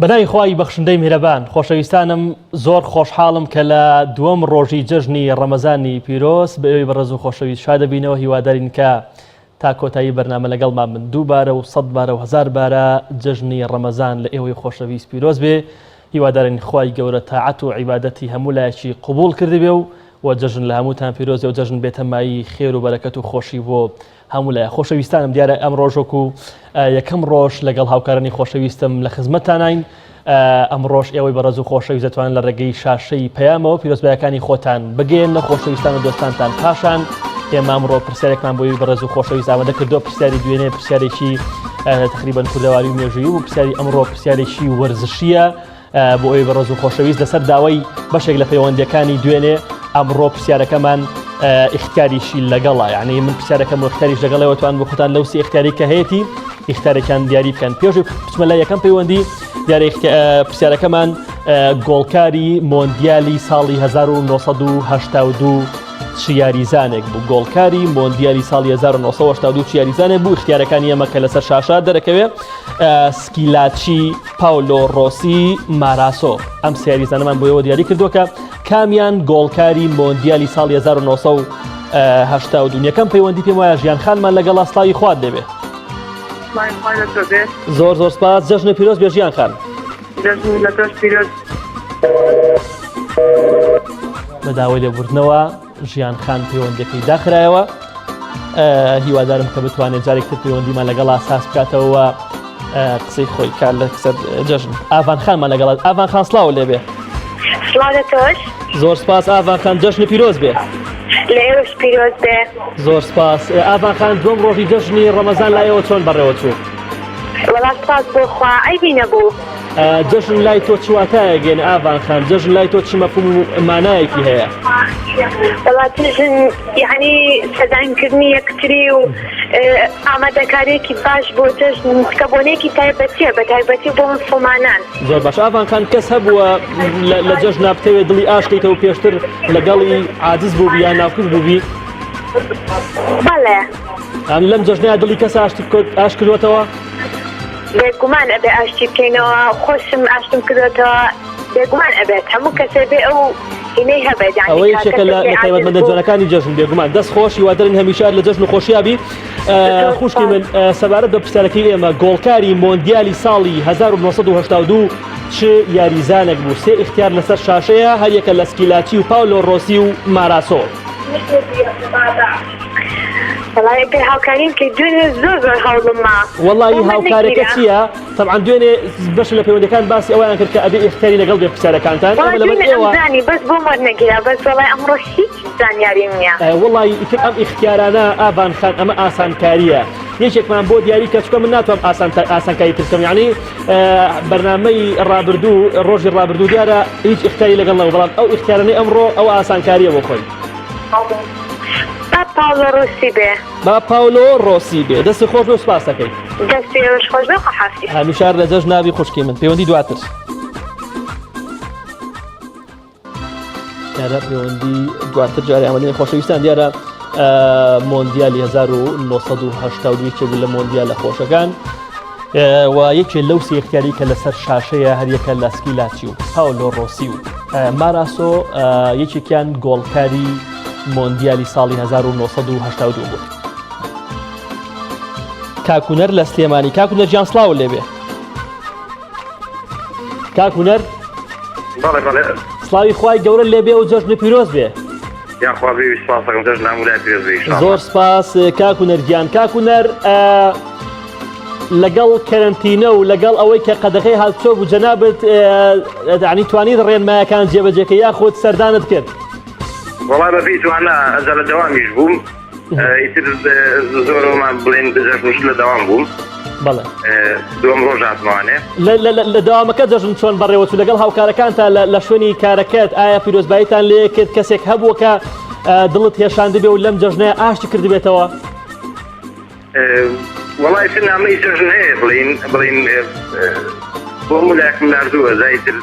بەناوی خوای بەخشندەی میهرەبان خۆشەویستانم زۆر خۆشحاڵم کە لە دووەم ڕۆژی جەژنی ڕەمەزانی پیرۆز بەوەی بەڕێز و خۆشەویست شادەبینەوە هیوادارین کە تا کۆتایی بەرنامە لەگەڵمان من 2 بارە و 100 بارە و 1000 بارە جەژنی ڕەمەزان لە ئێوەی خۆشەویست پیرۆز بێ. هیوادارین خوای گەورە تاعەت و عیبادەتی هەموو لایەکی قبول کردبێ و جەژن لە هەمووتان پیرۆزێ و جەژن بێتەمایی خێر و بەرەکەت و خۆشی بۆ هەموو لایە. خۆشەویستانم دیارە ئەم ڕۆژۆکو یەکەم ڕۆژ لەگەڵ هاوکارانی خۆشەویستم لە خزمەتتانین. ئەمڕۆژ ئێوەی بەڕێز و خۆشەویست دەتوانن لە ڕێگەی شاشەی پەیامەوە پیرۆزبایەکانی خۆتان بگەێن لە خۆشەویستان و دۆستانتان پاشان ئێمە ئەمڕۆ پرسیارێکمان بۆی بەڕێز و خۆشەویست ئامادە کردووە. پرسیاری دوێنێ پرسیارێکی تقریباً کوردەواری و مێژویی و پرسیاری ئەمڕۆ پرسیارێکی وەرزشیە بۆ ئەوەی بەڕێز و خۆشەویست لەسەر داوای بەشێک لە پەیوەندیەکانی دوێنێ ئەمڕۆ پرسیارەکەمان اختیاریشی لەگەڵە، یعنی من پرسیارەکەم و اختیاریش لەگەڵەوە توان بۆ خۆتان لەو سێ اختیاری کە هەیەی اختیارێکیان دیاری بکەن. پێشوی بچمە لای یەکەم پەیوەندی دیارە پرسیارەکەمان گۆڵکاری مۆندیالی ساڵی 1982 چ یاریزانێک بوو. گۆڵکاری مۆندیالی ساڵی 1982 چ یاریزانێک بوو. اختیارەکانی ئەمە کە لەسەر شاشە دەرەکەوێت سکیلاچی، پاولۆ ڕۆسی، ماراسۆ. ئەم سێ یاریزانەمان بۆیەوە دیاری کردووە کە کامیان گۆڵکاری مۆندیالی ساڵی 1982. یەکەم پەیوەندی پێم وایە ژیان خانمان لەگەڵ ئاستاوی خوات دەبێت. زۆر زۆر سپاس. جەژن پیرۆز بێ ژیان خان. بە داوای لێبوردنەوە ژیان خان پەیوەندەکەی داخرایەوە. هیوادارم کە بتوانێت جارێکتر پەیوەندیمان لەگەڵ ئاساس بکاتەوە قسەی خۆی کار لەسەر جەژن. ئاڤان خانمان لەگەڵ. ئاڤان خان سڵاو لێبێ. سڵاو لە تۆش. زۆر سپاس ئاڤان خان. جەژن پیرۆز بێ. لە ئێوەش پیرۆز بێ. زۆر سپاس. ئاڤان خان دووەم ڕۆژی جەژنی ڕەمەزان لایەوە چۆن بەڕێوە چوو؟ وەڵام سپاس بۆ خوا ئەیبی نەبوو. جەژن لای تۆ چ واتایە گەێنە ئاڤان خان؟ جەژن لای تۆ چ مەفهوم و مانایەکی هەیە؟ وەڵات جەژن یعنی سەدانکردنی یەکتری و ئامادەکاریەکی باش بۆ جەژن کەبوونێکی تایبەتیە بە تایبەتی بۆ مسڵمانان. زۆر باش. ئاڤان خان کەس هەبووە لە جەژنا بتەوێت دڵی ئاشکەیتەوە پێشتر لەگەڵی عاجز بووبی یان ناوکوس بووبی؟ بەڵێ. لەم جەژنەیە دڵی کەس ئاش کردوێتەوە؟ بێگومان ئەبێ ئاشتی بکەینەوە. خۆشم ئاشتم کردوێتەوە. بێگومان ئەبێت هەموو کەسێ بێ ئەو هینەی هەبێت. ئەوەی یەکێکە لە تایبەتمەندە جوانەکانی جەژن. بێگومان دەست خۆش هیوادارین هەمیشە لە جەژن و خۆشیابی. خوشکی من سەبارەت بە پرسیارەکەی ئێمە گۆڵکاری مۆندیالی ساڵی 1982 چ یاریزانێک بوو؟ سێ اختیار لەسەر شاشەیە، هەر یەکە لە سکیلاچی و پاولۆ ڕۆسی و ماراسۆ. وەڵای پێ هاوکاریم کە دوێنێ زۆر هەوڵمە. وەڵی هاوکارێکە چییە؟ تەبعاً دوێنێ بەش لە پەیوەندەکان باسی ئەویان کرد کە ئەبێ اختیاری لەگەڵ بێ پرسیارەکانتان. زانی بەس بۆ وەرنەگیرا بەس وەڵای ئەمڕۆ هیچ زانیاریم نییە. وەڵی ئیتر ئەم اختیارانە ئاڤان خان ئەمە ئاسانکاریە. یەکێکمان بۆ دیاری کە چکە من ناتوانم ئاسانکاری ترکەم، یعنی بەرنامەی ڕابردوو ڕۆژی ڕابردوو دیارە هیچ اختیاری لەگەڵ نەبوو، بەڵام ئەو اختیارانەی ئەمڕۆ ئەو ئاسانکاریە بۆ خۆی. پاولۆ ڕۆسی بێ. با پاولۆ ڕۆسی بێ. دەستی خۆش بێ و سپاس دەکەی. دەستی ئێوەش خۆش بێ. خۆحافیز. هەمیشار لە جەژن ناوی خوشکی من. پەیوەندی دواتر. دیارە پەیوەندی دواتر جارێ ئامادەی خۆشەویستان دیارە مۆندیالی 1982 بوو لە مۆندیالە خۆشەکان و یەکێ لەو سێ اختیاری کە لەسەر شاشەیە هەر یەکە لە سکیلاچی و پاولۆ ڕۆسی و ماراسۆ یەکێکیان گۆڵکاری مۆندیالی ساڵی 1982 بوو. کاکوونەر لە سلێمانی. کاکوونەر گیان سڵاو لێبێ. کاکوونەر سڵاوی خوای گەورە لێبێ و جەژن پیرۆز بێ. زۆر سپاس کاکوونەر گیان. کاکوونەر لەگەڵ کەرنتینە و لەگەڵ ئەوەی کە قەدەغەی هاتچۆ بوو جەنابەت یعنی توانیت ڕێنمایەکان جێبەجێکە یاخۆت سەردانت کرد؟ وەڵای بەپی توانە ئەجا لە دەوامیش بووم. ئیتر زۆرمان بڵێن جەژنیش لە دەوام بووم. بەڵێ دووەم ڕۆژ هاتمانێ. لە دەوامەکە جەژن چۆن بەڕێوەچوو لەگەڵ هاوکارەکانتان لە شوێنی کارەکەت ئایا پیرۆزباییتان لێ کرد کەسێک هەبووە کە دڵت هێشان دەبێ و لەم جەژنەیە ئاشتی کردبێتەوە؟ وەڵای نامەی جەژن هەیە بڵین بۆ مولایەکم ناردووە زایتر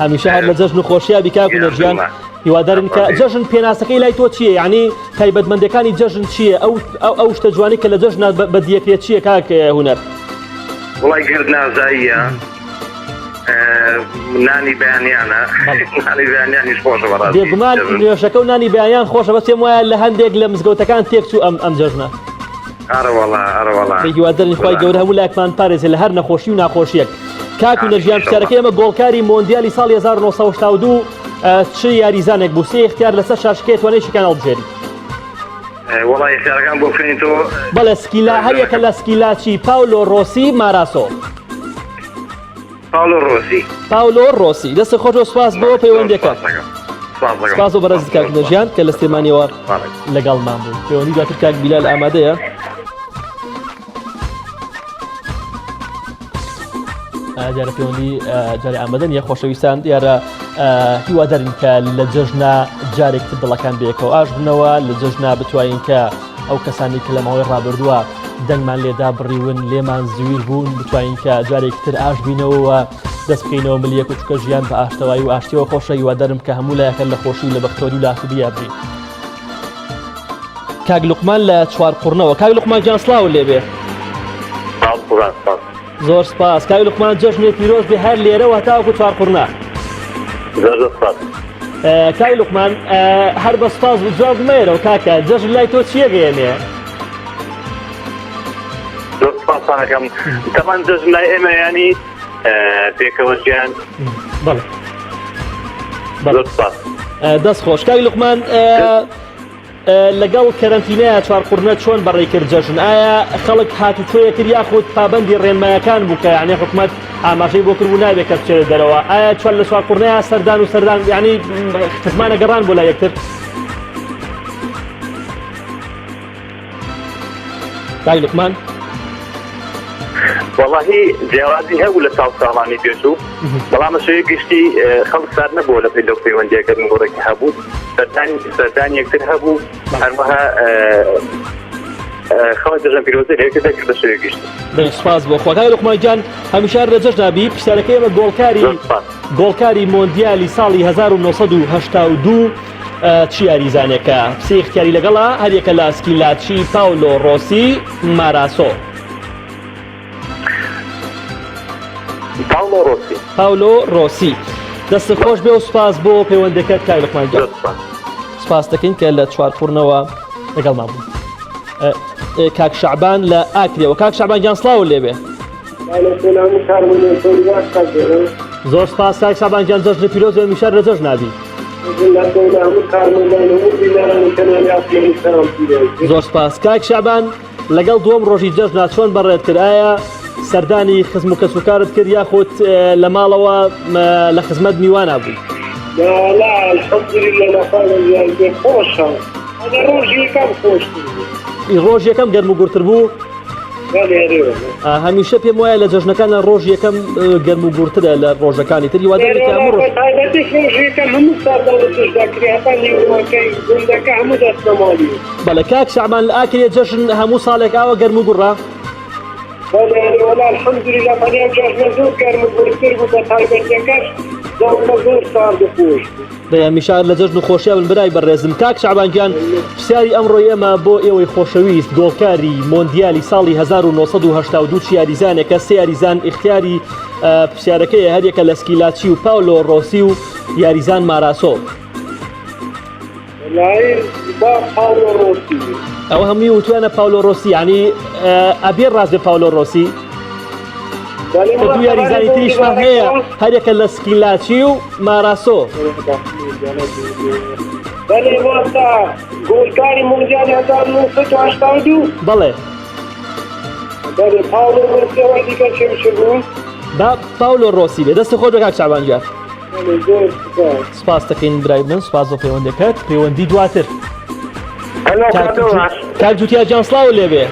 هەمیشە هەر لە جەژن و خۆشیابی کاکوونەر گیان. هیوادارین کە جەژن پێناسەکەی لای تۆ چییە؟ یعنی تایبەتمەندەکانی جەژن چییە؟ ئەو شتە جوانی کە لە جەژن بەدیەکرێت چییە کاک هونەر؟ وڵای گرد نازاییە نانی بەیانیانە نانی بەیانیانیش خۆشە بەڕاستی بێگومان نوێشەکە و نانی بەیان خۆشە بەس پێم وایە لە هەندێک لە مزگەوتەکان تێکچوو ئەم جەژنە هیوادارین خوای گەورە هەموو لایەکمان پارێزێ لە هەر نەخۆشی و ناخۆشیەک. کاک و نەژیان پرسیارەکەی ئێمە گۆڵکاری مۆندیالی ساڵی 1982 چ یاریزانێک بوو سێ اختیار لەسەر شاشکێ توانێت شیکان هەڵبژێری؟ وەڵی اختیارەکان بۆ بخوێنیتەوە. بەڵێ سکیلا هەریەکە لە سکیلاچی پاولۆ ڕۆسی ماراسۆ. پاولۆ ڕۆسی دەستی خۆش و سپاس بۆ پەیوەندێکە. سپاس بۆ بەڕێز کاک نەژیان کە لە سلێمانیەوە لەگەڵمان بوو. پەیوەندی دواتر کاک بیلال ئامادەیە؟ دیارە پەیوەندی جارێ ئامادەن یە خۆشەویستان دیارە هیوادارین کە لە جەژنە جارێکتر دڵەکان بێکەوە ئاش بنەوە لە جەژنە بتوانین کە ئەو کەسانی کە لە ماوەی ڕابردووە دەنگمان لێدا بڕیون لێمان زویر بوون بتوانین کە جارێکتر ئاش بینەوە دەست بکەینەوە ملیەک و چکە ژیان بە ئاشتەوایی و ئاشتیەوە خۆشە هیوادارم کە هەموو لایەکە لە خۆشی و لە بەختۆری و لاسوودی یابڕین. کاک لوقمان لە چوار قوڕنەوە. کاک لوقمان گیان سڵاو لێبێ. زۆر سپاس. کاک لوقمان جەژنێ پیرۆز بێ هەر لێرەوە تاوەکو چوار قوڕنە. کاک لوقمان هەر بە سپاس جواب بمێرەوە کاکە جەژن لای تۆ چیە گەیەنێ؟ زۆر سپاسانەکەم تەمان جەژن لای ئێمە ینی پێکەوە ژیان زۆر سپاس. دەست خۆش. کاک لوقمان لەگەڵ کەرەنتینەیە چوار قوڕنە چۆن بەڕێ کرد جەژن؟ ئایا خەڵک هاتوچۆیە کرد یاخود پابەندی ڕێنمایەکان بوو کە یعنی حکومەت ئاماژەی بۆ کردبوو نابێت کە بچێت دەرەوە؟ ئایا چوار لە چوار قوڕنەیە سەردان و سەردان یعنی خزمانە گەڕان بۆ لای یەکتر؟ کاک لوقمان وەڵاهی جیاوازی هەبوو لە ساڵانی پێشوو بەڵام شوەیە گشتی خەڵک سار نەبووە لە پێی لەو پەیوەندیەکردن گۆڕێکی هەبوو سەردانی یەکتر هەبوو هەروەها خەڵک جەژن پیرۆزی لە یەکتر دەکرد بە شوەیە گشتی. سپاس بۆ خۆ. کاک لوقمان گیان هەمیشە لە جەژن نابی پرسیارەکەی ئێمە گۆڵکاری مۆندیالی ساڵی 1982 چی یاریزانێکە؟ سێ اختیاری لەگەڵا هەریەکە لە سکیلاچی پاولۆ ڕۆسی ماراسۆ. پاولۆ ڕۆسی دەست خۆش بێ و سپاس بۆ پەیوەندەکەت کاک لوقمان گیان. سپاس دەکەین کە لە چوار قوڕنەوە لەگەڵمان بوو. کاک شەعبان لە ئاکرێەوە. کاک شەعبان گیان سڵاو لێبێ. زۆر سپاس کاک شەعبان گیان جەژنی پیرۆز و هەمیشە لە جەژن نابی. زۆر سپاس. کاک شەعبان لەگەڵ دووەم ڕۆژی جەژنا چۆن بەڕێت کرد؟ ئایا سەردانی خزم و کەسوکارت کرد یاخود لە ماڵەوە لە خزمەت میوانە بووی؟ ڕۆژ یەکەم گەرم و گورتر بوو؟ هەمیشە پێم وایە لە جەژنەکانە ڕۆژ یەکەم گەرم و گورترە لە ڕۆژەکانی تر هیوادارێک هەموو ڕۆژ بەڵێ. کاک شەعبان لە ئاکرێ جەژن هەموو ساڵێک ئاوە گەرم و گوڕا؟ الحەمدولیلا بەڵێ جەژنە زۆر گەرم و گورتر بوو بە تایبەتەکەش زۆر سارد و خۆش بوو. هەمیشە لە جەژن و خۆشییا بن برای بەڕێزم. کاک شەعبان گیان پرسیاری ئەمڕۆی ئێمە بۆ ئێوەی خۆشەویست گۆڵکاری مۆندیالی ساڵی 1982 چ یاریزانێکە؟ سێ یاریزان اختیاری پرسیارەکەیە هەریەکە لە سکیلاچی و پاولۆ ڕۆسی و یاریزان ماراسۆ. ئەوە هەمووی وتوانە پاولۆ ڕۆسی ینی ئەبێ ڕاست بێ پاولۆ ڕۆسی. دوو یاریزانی تریشمان هەیە هەرێکە لە سکیلاچی و ماراسۆ. گۆڵکاری مۆندیالی 1982 بەڵێ پاولۆ ڕۆسیەوە دیکە چێ بوو؟ با پاولۆ ڕۆسی بێ. دەستی خۆش بە کاک شەعبان گیان. سپاس دەکەین برای من. سپاس بۆ پەیوەندەکەت. پەیوەندی دواتر کاک جوتیا گیان سڵاو لێبێ.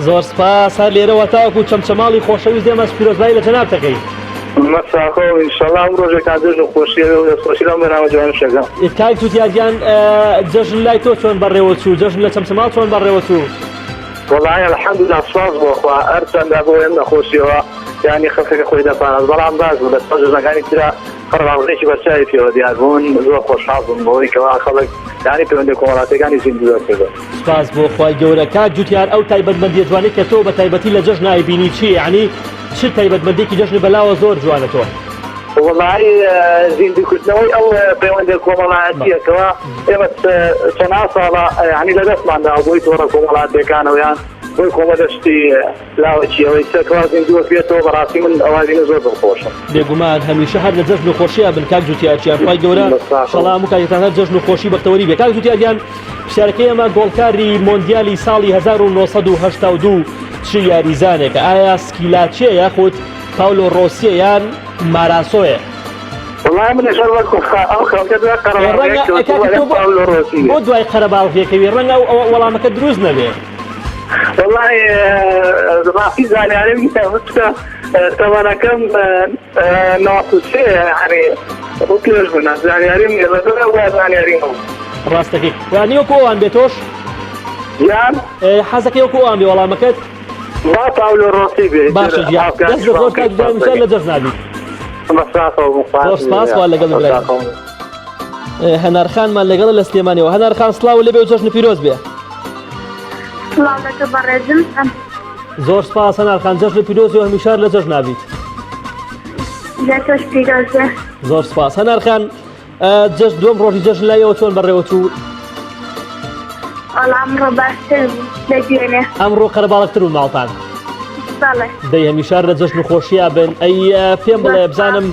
زۆر سپاس. هەر لێرەوە تاوەکو چەمچەماڵی خۆشەویست دێمە پیرۆزبایی لە جەناب دەکەی. مەساخۆ ئینشەڵا ئەم ڕۆژێک جەژن و خۆشیە و دەستخۆشی لەم بەنامە جوانە شەکەم. کاک جوتیا گیان جەژن لای تۆ چۆن بەڕێوە چوو؟ جەژن لە چەمچەماڵ چۆن بەڕێوە چوو؟ وەڵاهی الحەمدولیلا سپاس بۆخوا هەرچەندە بۆ ئێم نەخۆشیەوە ینی خەڵکێکی خۆی دەپارێت بەڵام باش بوو لە جەژنەکانی ترا قەرەباڵغێکی بەرچاوی پێوە دیار بوون زۆر خۆشحاڵ بووم بەوەی کەوا خەڵک یانی پەیوەندی کۆمەڵاتیەکانی زیندووە کردن. سپاس بۆ خوای گەورە. کاک جوتیار ئەو تایبەتمەندیە جوانەی کە تۆ بە تایبەتی لە جەژنایی بینی چی؟ یعنی چ تایبەتمەندێکی جەژنی بەلاوە زۆر جوانە تۆ؟ وڵی زیندوکردنەوەی ئەو پەیوەندی کۆمەڵایەتیەکەوە ئێمە چەند ساڵە ینی لە دەستماندا بۆی تۆڕە کۆمەڵاتیەکانەوەیان بۆی کۆمەدەشتی لاوەچیەوەی سەرکەوا زیندووە پێێتەوە بەڕاستی من ئەوازینە زۆر دڵخۆشم. بێگومان هەمیشە هەر لە جەژن و خۆشیە بن کاک جوتیارچیان خوای گەورە شەڵام و کاتێکتان هەر جەژن و خۆشی بەختەوەری بێ. کاک جوتیاریان پرسیارەکەی ئەمە گۆڵکاری مۆندیالی ساڵی 1982 چ یاریزانێکە؟ ئایا سکیلاچیە یاخود پاولۆ ڕۆسیە یان ماراسۆیە؟ والله من شر وقت أو خلقت بۆ دوای قەرەباڵغیەکەوی ڕەنگە وەڵامەکە دروست نەبێ. والله راقي زانياري طبعا كم ناقص يعني وكلش بنا زانياري من الرجل وزانياري ڕاستەکەی وانیوە کۆوان بێتۆش يان حەزەکەی وەکو ئەوان بێ وەڵامەکەت ما باولو روسي بي باشە دەست بە خۆش کاک جوتیار لە جەژن نابیت. زۆر سپاس وا لەگەڵ برای هەنارخانمان لەگەڵ لە سلێمانیەوە. هەنارخان سڵاو لەبێ و جەژن پیرۆز بێ. زۆر سپاس هەنارخان جەژن پیرۆزی و هەمیشار لە جەژن نابیت. زۆر سپاس هەنارخان جەژن دووەم ڕۆژی جەژن لایەوە چۆن بەڕێوە چوو؟ ئەمڕۆ باشتر لەگوێنێ ئەمڕۆ قەرەباڵغتر و ماڵتان دەی هەمیشار لە جەژن و خۆشییا بن. ئەی پێم بڵێ بزانم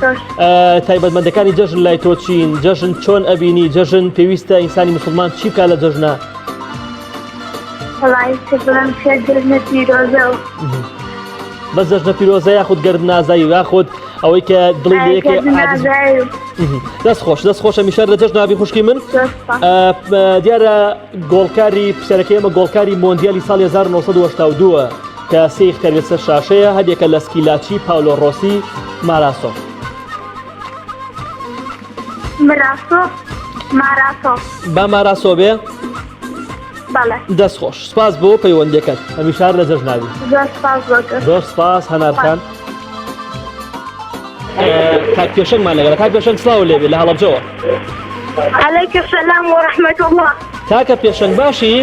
تایبەتمەندەکانی جەژن لای تۆ چین؟ جەژن چۆن ئەبینی؟ جەژن پێویستە ئینسانی موسڵمان چی بکات لە جەژنە؟ بەس جەژنە پیرۆزە یاخود گەرد نازایی یاخود ئەوەی کە دڵی لەیەکێ دەست خۆش هەمیشار لە جەژن نابی خوشکی من. دیارە گۆڵکاری پرسیارەکەی ئێمە گۆڵکاری مۆندیالی ساڵی 1982 کە سێ خەرێت سەر شاشەیە هەردێکە لە سکیلاچی پاولۆ ڕۆسی ماراسۆ. با ماراسۆ بێ؟ دەست خۆش سپاس بۆ پەیوەندەکەت هەمیشار لە جەژن نابی. زۆر سپاس هەنارخان. کاک پێشەنگمان لەگەڵە. کاک پێشەنگ سڵاو لێبێ لە هەڵەبجەوە. عليك السلام ورحمة الله. کاکە پێشەنگ باشی؟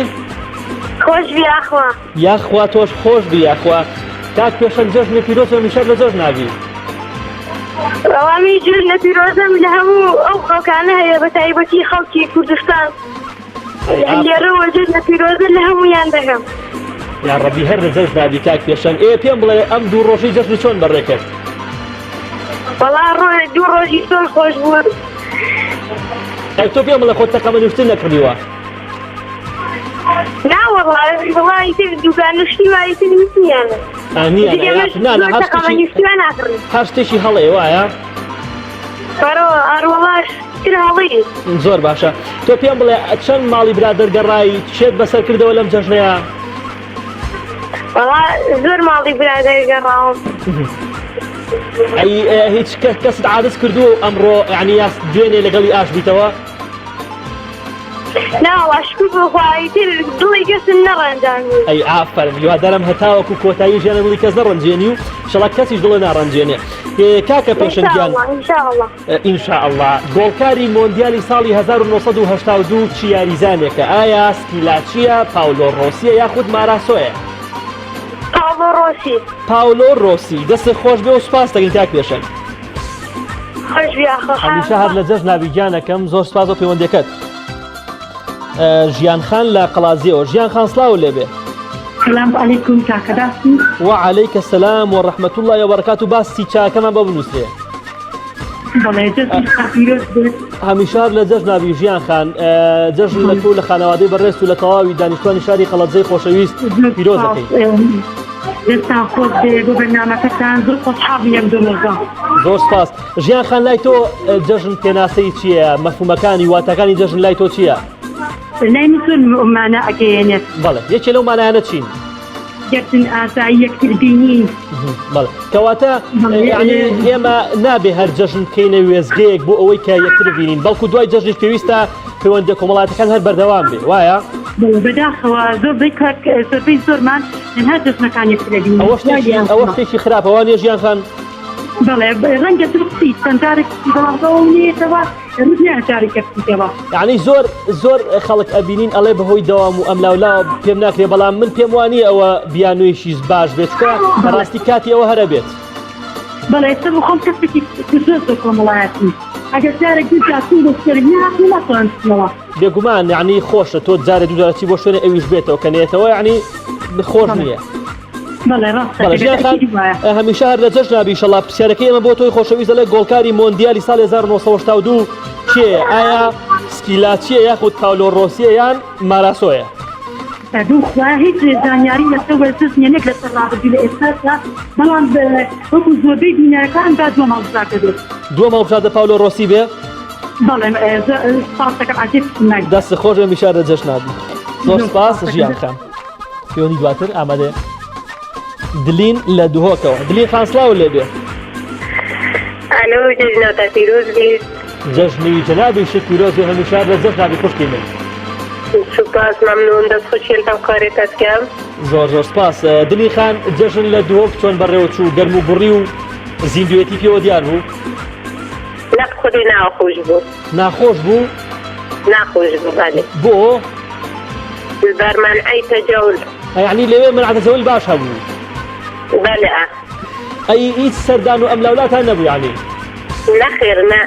خۆش بی ئاخوا. یاخوا تۆش خۆش بی یاخوا. کاک پێشەنگ جەژنی پیرۆز و هەمیشار لە جەژن نابی. ڕەوامی جەژنە پیرۆزەم لە هەموو ئەو خەڵکانە هەیە بە تایبەتی خەڵکی کوردستان. لێرەوە جەژنە پیرۆزە لە هەموویان دەکەم. یا ڕەبی هەر لە جەژن نابی کاک پێشەنگ. پێم بڵێ ئەم دوو ڕۆژی جەژنی چۆن بەڕێکرد؟ وەڵا دوو ڕۆژی زۆر خۆش بوو. تۆ پێم بڵێ خۆت تەقەمە نووشتن نەکردیوە؟ نا وەڵی تر دوکان نوشتی وای تر نیستیانە. هەر شتێکی هەڵێ وایە؟ ئەروەڵاش تر هەڵی. زۆر باشە. تۆ پێم بڵێ چەند ماڵی برادەر گەڕایی چێت بەسەر کردەوە لەم جەژنەیە؟ وەڵا زۆر ماڵی برادەر گەڕاوم. هیچ کەست عادەت کردو ئەمڕۆ یعنی یاس دوێنێ لەگەڵی ئاش بیتەوە؟ ناواشکو بخوای تر دڵی کەسم نەڕەنجانی. ئەی ئافەرم هیوادارم هەتاوەکو کۆتایی ژیانە دڵی کەس نەڕەنجێنی و شەڵا کەسیش دڵی ناڕەنجێنێ. کاکە پێشەنگیان ئینشاءالله گۆڵکاری مۆندیالی ساڵی 1982 چ یاریزانێکە؟ ئایا سکیلاچیە، پاولۆ ڕۆسیە یاخود ماراسۆیە؟ پاولۆ ڕۆسی. دەستت خۆش بێ و سپاس دەکەین کاک پێشەنگ. هەمیشە هەر لە جەژن نابی گیانەکەم. زۆر سپاس بۆ پەیوەندەکەت. ژیانخان لە قەڵازیەوە. ژیانخان سڵاو لێبێ. السلام عليكم كاكداسي. وعليك السلام ورحمة الله وبركاته. باسی چاکەمان بۆ بنووسێ. هەمیشار لە جەژن نابی ژیانخان. جەژن لە تۆ لە خانەوادەی بەڕێست و لە تەواوی دانیشتوانی شاری قەڵەجەی خۆشەویست پیرۆزەکەی. دەستان خۆش بێ بۆ بەرنامەکەتان زۆر خۆشحاڵیم دوومەزە. زۆر سپاس. ژیانخان لای تۆ جەژن پێناسەی چییە؟ مەفهومەکانی واتەکانی جەژن لای تۆ چییە؟ لای زۆر مانە ئەگەیەنێت. بەڵێ یەکێ لەو مانایانە چین؟ یەکتن ئاسایی یەکتربینین. بەڵێ کەواتە ئێمە نابێ هەر جەژن بکەینە وێزگەیەک بۆ ئەوەی کە یەکتر بینین، بەڵکو دوای جەژنیش پێویستە پەیوەندی کۆمەڵاتەکان هەر بەردەوام بێ. وایە؟ بەداخەوە زۆربەی زۆرمان هەر جەژنەکان یەکتر بینین. ئەوە شتێکی خراپە وانە ژیانخان؟ بەڵێ ڕەنگە درستی چەند جارێکی بەڵاوەوە نیێتەوە ڕوتیان جارێکە بکەوە یعنی زۆر خەڵک ئەبینین ئەڵێ بەهۆی دەوام و ئەم لاولا پێم ناکرێ بەڵام من پێم وانی ئەوە بیانوێشیش باش بێت کە بەڕاستی کاتی ئەوە هەرە بێت بەڵێ ئێستا بۆ خۆم کەسێکی زۆر کۆمەڵایەتی ئەگەر جارێک دوجارچوو بۆ سەرنی هاتوو ناتوانستنەوە بێگومان یعنی خۆشە تۆ جارێ دوجارچی بۆ شوێنە ئەویش بێتەوە کە نێتەوە یعنی خۆش نییە بەڵێ ڕاستە هەمیشە هەر لە جەژنابی ئینشەڵا پرسیارەکەی ئێمە بۆ تۆی خۆشەویستە لە گۆڵکاری مۆندیالی ساڵی 1982 کێ ئایا سکیلاچیە یاخود پاولۆ ڕۆسیە یان ماراسۆیە دوو خوا هیچ زانیاری لەسەر وەرزش نیەک لەسەر ڕابردوو لە ئێستادا بەڵام وەکو زۆربەی دنیاەکان دا دووە ماڵبژاردە بێت دووە ماڵبژاردە پاولۆ ڕۆسی بێ بەڵێ سپاسەکەم عەجیب ناک دەستی خۆش هەمیشە لە جەژنابی زۆر سپاس ژیان خان پەیوەندی دواتر ئامادە دلین لە دوهۆکەوە دلین خان سڵاو لێبێ الو جژنەتە پیرۆز بیت جەژنی جەنابی شت پیرۆز بێ هەمیشە لە جەژنابی خوشکی من سوپاس مەمنون دەست خوشێنتم کارێکت کەم زۆر سپاس دلی خان جەژن لە دووەک چۆن بەڕێوە چوو گەرم و بڕی و زیندوێتی پێوە دیار بوو لەق خودی ناخۆش بوو ناخۆش بوو ناخۆش بوو بەڵێ بۆ بەرمانعی تەجاوز یعنی لەوێ منعتەجەول باش هەبوو بەڵێ ئەی هیچ سەردان و ئەم لاولاتان نەبوو یعنی نەخێر نا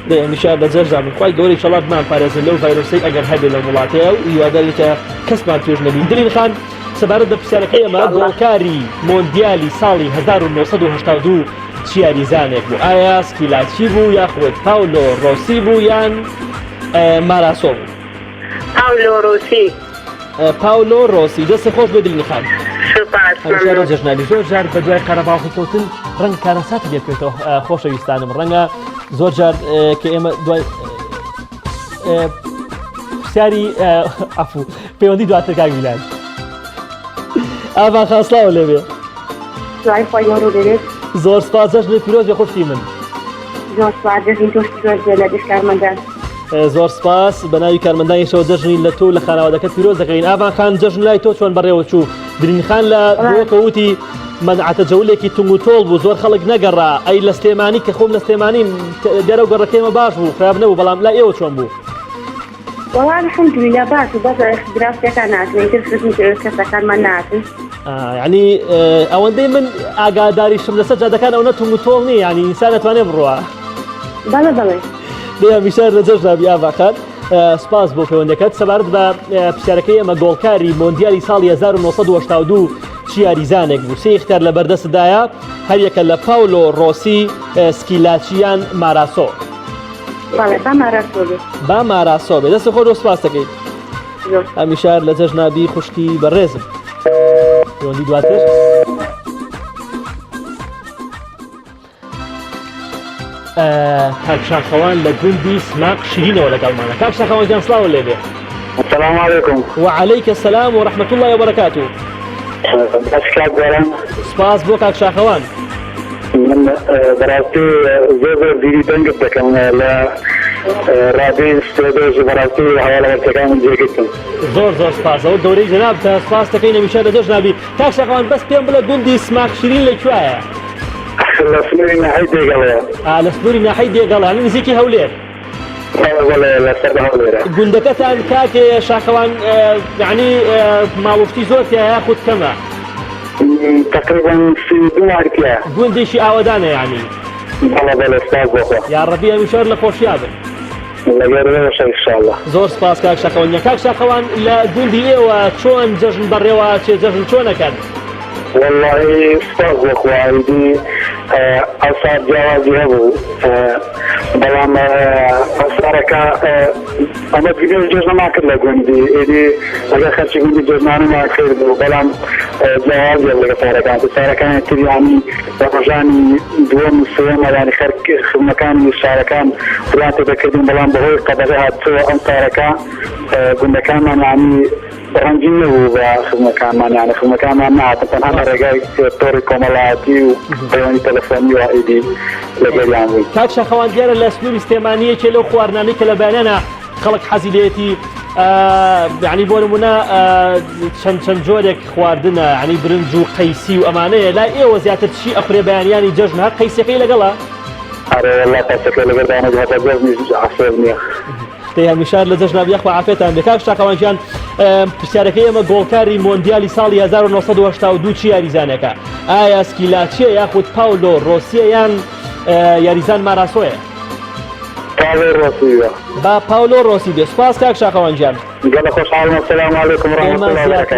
هەمیشە لە جەژنابی خوای گەورەی شەڵاتمان پارێزن لەو ڤایرۆسەی ئەگەر هەبێت لە وڵاتەیە و هیواداری کە کەسمان توێژ نەبین دلین خان سەبارەت بە پرسیارەکەی ئێمە گۆڵکاری مۆندیالی ساڵی 1982 چی یاریزانێک بوو ئایا سکیلاچی بوو یاخود پاولۆ ڕۆسی بوو یان ماراسۆ بوو پاولۆ ڕۆسی پاولۆ ڕۆسی دەستی خۆش بێ دلین خان سوپاس هەمیشە جەژنابی زۆر جار بە دوای قەرەباڵغی کەوتن ڕەنگ کارەساتی لێ بکەیتەوە خۆشەویستانم ڕەنگە زۆر جار کە ئێمە دوای پرسیاری ئەفوو پەیوەندی دواتر کاگویلان ئاوا خاسڵاوە لێبێ دوای خۆی وەڕوو دەرێت زۆر سپاس جەژنی پیرۆز بێ خوشکی من زۆر سپاس دەژین تۆشتی زۆر لە دەست کارمەندان زۆر سپاس بە ناوی کارمەندانیشەوە جەژنی لە تۆ لە خانەوادەکەت پیرۆز دەکەین ئاوا خان جەژن لای تۆ چۆن بەڕێوە چوو درین خان لە دووەکەوتی منعتە جەولێکی تونگ و تۆڵ بوو زۆر خەڵک نەگەڕا ئەی لە سلێمانی کە خۆم لە سلێمانی دەرە و گەڕەکەیمە باش بوو خراب نەبوو بەڵام لا ئێوە چۆن بوو وەڵام الحەمدولillah باش و بەس دراستەکان ناتوانین تر کەسەکانمان ناتن یعنی ئەوەندەی من ئاگاداریشم لەسەر جادەکان ئەو نەتونگ و تۆڵ نیە یعنی ئینسان نەتوانێ بڕوە بەڵێ بەڵێ هەمیشە لە جەژنابی ئاوا خان سپاس بۆ پەیوەندەکەت سەبارەت بە پرسیارەکەی ئەمە گۆڵکاری مۆندیالی ساڵی 1982 چی یاریزانێک بوو سێ اختیار لە بەردەستدایە هەر یەکە لە پاولۆ ڕۆسی سکیلاچیان ماراسۆ بەڵێ با ماراسۆ بێت با ماراسۆ بێت دەستی خۆ سپاس دەکەیت هەمیشە لە جەژنابی خوشکی بەڕێزم پەیوەندی دواتر کاکشاخەوان لە گوندی سماق شیرینەوە لەگەڵمانە کاکشاخەوان جان سڵاوە لێبێ السلام عليكم وعليك السلام ورحمة الله وبركاته سپاس بۆ کاکشاخەوان من بەڕاستی زۆر دیری دەنگت دەکەم لە ڕادیۆی ستۆدۆژ بەڕاستی هەواڵەوەرتەکانم جێگرتم زۆر سپاس ئەوە گەورەی جەناب کە سپاس دەکەین هەمیشە لە جەژنابی کاکشاخەوان بەس پێم بڵێ گوندی سماق شیرین لەکوایە لە سنووری ناحەی دێگەڵەیە لە سنووری ناحەی دێگەڵ یعنی نزیکی هەولێر لەسەر هەولێرە گوندەکەتان کاکێ شاخەوان یعنی ماڵوشتی زۆر تایە خود کەمە تقریبا 32 مارکیە گوندێکی ئاوەدانە یعنی بەڵێ سپاس بۆخۆ یا ڕەبی هەمیشە لە خۆشیابن لەگەرەوەش ئینشاءالله زۆر سپاس کاکشاخەوان کاکشاخەوان لە گوندی ئێوە چۆن جەژن بەڕێوە چێ جەژن چۆنەکەن والله سپاس بۆخۆ ئایدی ئەسار جیاوازی هەبوو بەڵام ئەسارەکە ئەمە دیگە جێژنەما کرد لە گوندی ئێدی ئەگەر خەرچی گوندی جێژنانەما کرد بوو بەڵام جیاوازیە لەگە سارەکان سارەکانی تریانی بە ڕۆژانی دووەم و سێوەمە یانی خزمەکانی شارەکان پلانتە دەکردین بەڵام بەهۆی قەدەغە هاتووە ئەم سارەکە گوندەکانمان یانی ڕەنگی نەبوو بە خزمەکانمان یانی خزمەکانمان نهاتن تەنها ڕێگای تۆڕی کۆمەڵایەتی و پەیوەندی تەلەفۆنی و ئیدی لەگەڵیان بووین کاکشاخەوان دیارە لە سنووری سلێمانیەکێ لەو خواردنامەی کە لە بەیانە خەڵک حەزی لێتی یعنی بۆ نمونە چەند جۆرێک خواردنە ینی برنج و قەیسی و ئەمانەیە لای ئێوە زیاتر چی ئەخورێ بەیانیانی جەژن هەر قەیسەکەی لەگەڵە هەمیشار لە جەژنابی یەخوا عافێتان بێ کاک شاقەوانجیان پرسیارەکەی ئێمە گۆڵکاری مۆندیالی ساڵی 1982 چی یاریزانەکە ئایا سکیلاچیە یاخود پاولۆ ڕۆسیە یان یاریزان ماراسۆیە با پاولۆ ڕۆسی بێ سپاس کاک شاقەوانجیان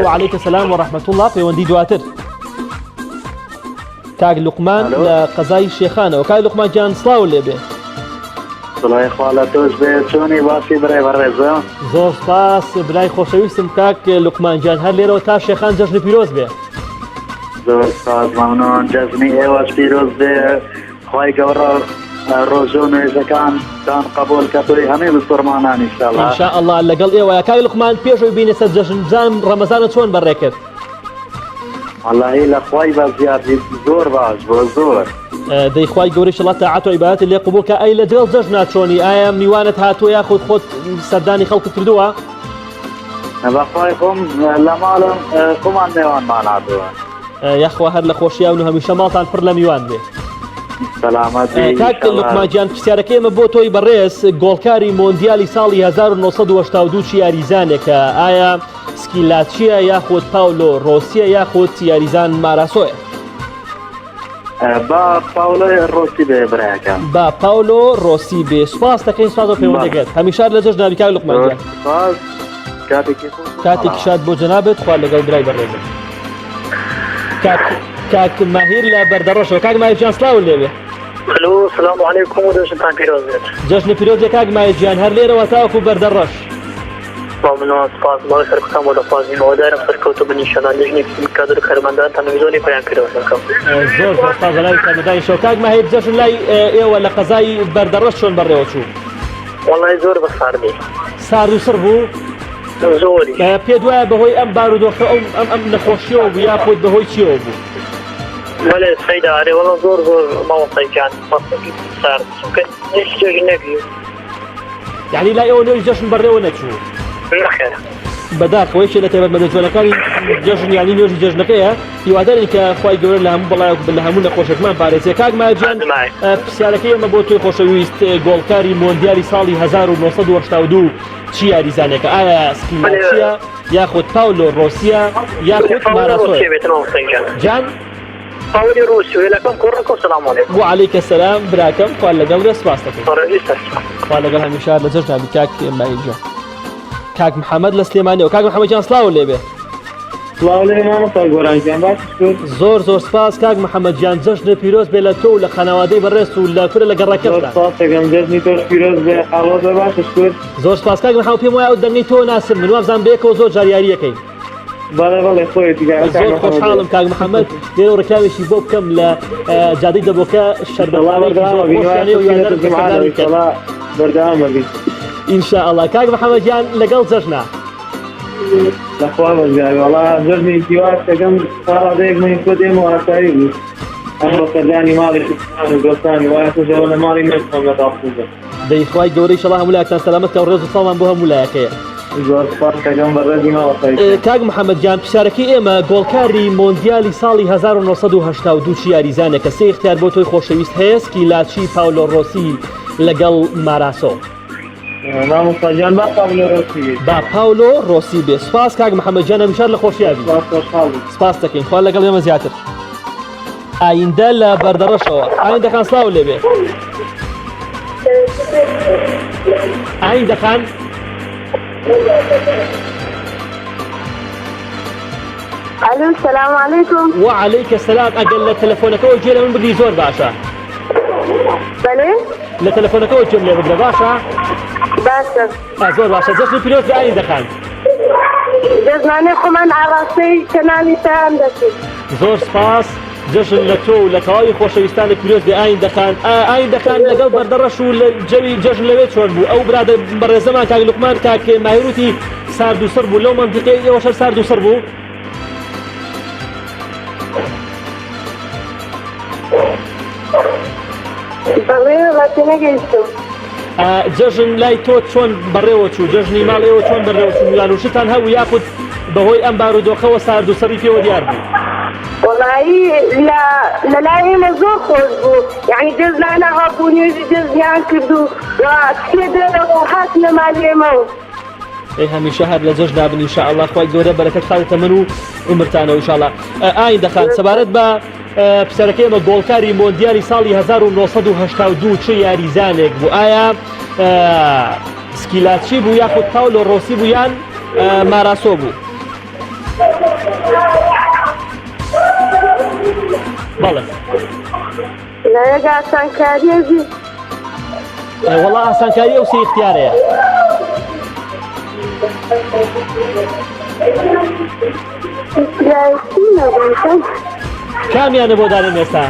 وعليكم السلام ورحمة الله پەیوەندی دواتر کاک لوقمان لە قەزای شێخانەوە کاک لوقمان گیان سڵاو لێبێ سڵای خوا لە تۆش بێ چۆنی باسی برای بەڕێزە زۆر سپاس برای خۆشەویستم کاک لوقمان گیان هەر لێرەوە تا شێخان جەژنی پیرۆز بێ زۆر سپاس مەمنۆن جەژنی ئێوەش پیرۆز بێ خوای گەورە ڕۆژە و نوێژەکانتان قبول کە تۆی هەمێ بسپڕمانان ئینشاءالله ئینشاءالله لەگەڵ ئێوە کاک لوقمان پێشەوەی بینە سەر جەژن بزانم ڕەمەزانە چۆن بەڕێکرد واللهی لە خوای بەزیادی زۆر باش بۆ زۆر دەیخوای گەورەی شڵات تاعات و عیبادەتی لێ قبوڵ کە ئەی لەگەڵ جەژنا چۆنی ئایا میوانت هاتووە یاخود خۆت سەردانی خەڵکت کردووە بەخوای خۆم لە ماڵم خۆمان نێوانمان هاتووە یاخوا هەر لە خۆشییان و هەمیشە ماڵتان پڕ لە میوان بێ سەلامەتی کاک لوقمانجیان پرسیارەکەی ئێمە بۆ تۆی بەڕێز گۆڵکاری مۆندیالی ساڵی 1982 چی یاریزانێکە ئایا سکیلاچیە یاخود پاولۆ ڕۆسیە یاخود یاریزان ماراسۆیە با پاولۆ ڕۆسی بێ برایەکەم با پاولۆ ڕۆسی بێ سپاس دەکەین سپاس بۆ پەیوەندەکەت هەمیشار لە جەژنابی کاک لوقمانجیان کاتێکی شاد بۆ جەنابێت خوا لەگەڵ برای بەڕێزم کاک ماهیر لە بەردەڕۆشەوە کاک ماهیرجیان سڵاو لێوێ الو سلام علیکم و جەژنتان پیرۆز بێت جەژنی پیرۆزی کاک ماهیرجیان هەر لێرەوە تاوەکو بەردەڕۆژ ممنون سپاس ماڵی سەرکەم بۆ دەخوازیمەوە دارم سەرکەوتو بنیشەنا لژنی کادر کارمەندان تەلەڤیزۆنی پەیان کردەوە زۆر سپاس لای کارمەندانی شەو کاک ماهیر جەژن لای ئێوە لە قەزای بەردەڕۆژ چۆن بەڕێوە چوو وەڵای زۆر بە ساردی سارد و سڕ بوو زۆری پێت وایە بەهۆی ئەم بارودۆخە ئەم نەخۆشیەوە بوو یاخود بەهۆی چیەوە بوو بەڵێ سەیدا ئەرێ وەڵا زۆر ماوەسەیجان سارد هیچ جێژی نەبی یعنی لای ئەوە نوێژ جەژن بەڕێوە نەچوو نەخێر بەداخەوەی لە تێبەر مەدەجوانەکانی جەژن یانی نوێژی جەژنەکەیە هیوادارین کە خوای گەورە لە هەموو بەڵایەک لە هەموو نەخۆشیەکمان پارێزێ کاک ماهیرجیان پرسیارەکەی ئێمە بۆ تۆی خۆشەویست گۆڵکاری مۆندیالی ساڵی 1982 چی یاریزانێکە ئایا سکیلاچیە یاخود پاولۆ ڕۆسیە یاخود ماراسۆیە جان پاولی ڕۆسی لەکەم کوڕەکە سلام علیکم وعليكم السلام براکەم خوا لەگەڵ سپاس دەکەم خوا لەگەڵ هەمیشار لە جەژنابی کاک ماهیرجیان کاک محەممەد لە سلێمانیەوە کاک محەممەدجان سڵاو لێبێ زۆر زۆر سپاس کاک محەممەدجان جەژنە پیرۆز بێ لە تۆ و لە خانەوادەی بەڕێز و لە کورە لە گەڕەکەتدا زۆر سپاس کاک محەممەد پێم وایە ئەو دەنگەی تۆ ناسم من وابزان بێکەوە زۆر جاریاریەکەی زۆر خۆشحاڵم کاک محەممەد لێرە ڕێکاوێکی بۆ بکەم لە جادەی دەبۆکە شەربەڵاوی ئینشاءالله کاک محەممەدجان لەگەڵ جەژنا لەخوا بەزیاوەڵا جەژنێکی واز دەکەم ساڵادەیەکمەی خۆ دێم و ئاسایی بوو ئەم بە سەردانی ماڵی دۆستانی وایە توژەوە لە ماڵی نێتم لە داخوزە دەیخوای گەورەی شەڵا هەموو لایەکتان سەلامەت کە ڕێز و ساڵمان بۆ هەموو لایەکەیە زۆر سپاس دەکەم بە ڕێزی ماوەسایی کاک محەممەدجان پرسیارەکەی ئێمە گۆڵکاری مۆندیالی ساڵی 1982 چی یاریزانێکە سێ اختیار بۆ تۆی خۆشەویست هەیە سکیلاچی پاولۆ ڕۆسی لەگەڵ ماراسۆ مامۆستاجان با پاولۆ ڕۆسی با پاولۆ ڕۆسی بێ سپاس کاک محەممەدجان هەمیشار لە خۆشیابی سپاس دەکەین خوا لەگەڵ ئێمە زیاتر ئایندە لە بەردەڕەشەوە ئایندەکان سڵاو لێبێ ئایندەکان الو السلام علیکم وعليك السلام ئەگەر لە تەلەفۆنەکەەوە گوێ لە من بگری زۆر باشە بەڵێ لە تەلەفۆنەکەەوە گوێم لێ بگرە باشە باشە زۆر باشە جەژنی پیرۆز لە ئایندەکان جەژنانەی خۆمان ئاڕاستەی کەنالی تایان دەچێت زۆر سپاس جەژن لە تۆ و لە تەواوی خۆشەویستانی پیرۆز لە ئایندەکان لەگەڵ بەردەڕەش و لە جەوی جەژن لەوێ چۆن بوو ئەو برادە بەڕێزەمان کاک لوقمان کاک ماهیروتی سارد و سڕ بوو لەو مەنتیقەی ئێوەشەر سارد و سڕ بوو بەڵێ ڕاتی نەگەیشتم جەژن لای تۆ چۆن بەڕێوە چوو جەژنی ماڵەوە چۆن بەڕێوە چوو یانوشتان هەبوو یاخود بەهۆی ئەم بارودۆخەوە سارد و سەری پێوە دیار بوو والله لا ئێمە زۆر خۆش بوو یعنی جەزلانە هەبوو نوێژی جەزیان کرد و سێدەرەوە هاتنە مالێمەوە هەمیشە هەر لە جەژنا بن ئینشاءالله خوای گەورە بەرەکەت خاتە من و عمرتانەوە ئینشاءالله ئاین دەخان سەبارەت بە پسەرەکەی ئێمە گۆڵکاری مۆندیالی ساڵی 1982 چه یاریزانێک بوو ئایا سکیلاچی بوو یاخود پاولۆ ڕۆسی بوو یان ماراسۆ بوو بەڵێ لە یەک ئاسانکاریەکی وەڵا ئاسانکاری ئەو سێ اختیارەیە کامیانە بۆ دانم ئێستا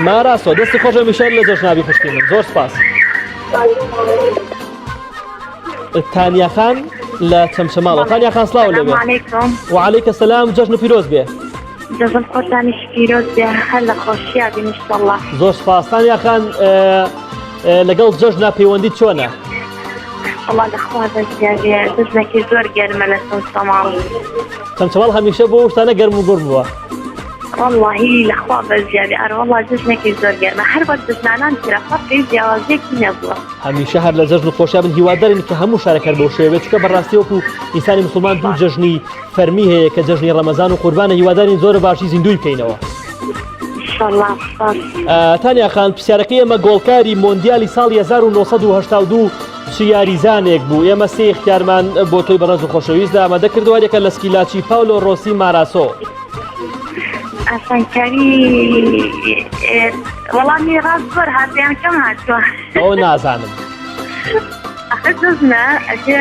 ماراسۆ دەستی خۆشە میشەر لە جەژنابی خوشکی من زۆر سپاس تانیا خان لە چەمچەماڵەوە تانیا خان سڵاو لەبێ وعەلەیکە سەلام جەژن و پیرۆز بێ جەژن خۆتانیش پیرۆز بێ هەر لە خۆشییا بین ئینشەڵڵا زۆر سپاس تانیا خان لەگەڵ جەژنا پەیوەندیت چۆنە والله لەخوا بەزیادێ جەژنێکی زۆر گەرمە لە چەمچەماڵ چەمچەماڵ هەمیشە بۆ شتانە گەرم و گوڕ بووە والله لەخوا بەزیادێ ئەر والله جەژنێکی زۆر گەرمە هەر بە جەژنانان ترە فەرقی جیاوازێکی نەبووە هەمیشە هەر لە جەژن و خۆشیا بن هیوادارین کە هەموو شارەکە بەو شێوەیە چونکە بەڕاستی وەکو ئینسانی مسلمان دوو جەژنی فەرمی هەیە کە جەژنی ڕەمەزان و قوربانە هیوادارین زۆر باشی زیندوی بکەینەوە تانیا خان پرسیارەکەی ئێمە گۆڵکاری مۆندیالی ساڵی 1982 چ یاریزانێک بوو ئێمە سێ اختیارمان بۆ تۆی بەڕێز و خۆشەویست ئامادە کردووە یەکە لە سکیلاچی پاولۆ ڕۆسی ماراسۆ ئاسانکاری وەڵامی ڕاست زۆر هاتیان کەم هاتووە ئەوە نازانم ئەخە جەژنە ئەگە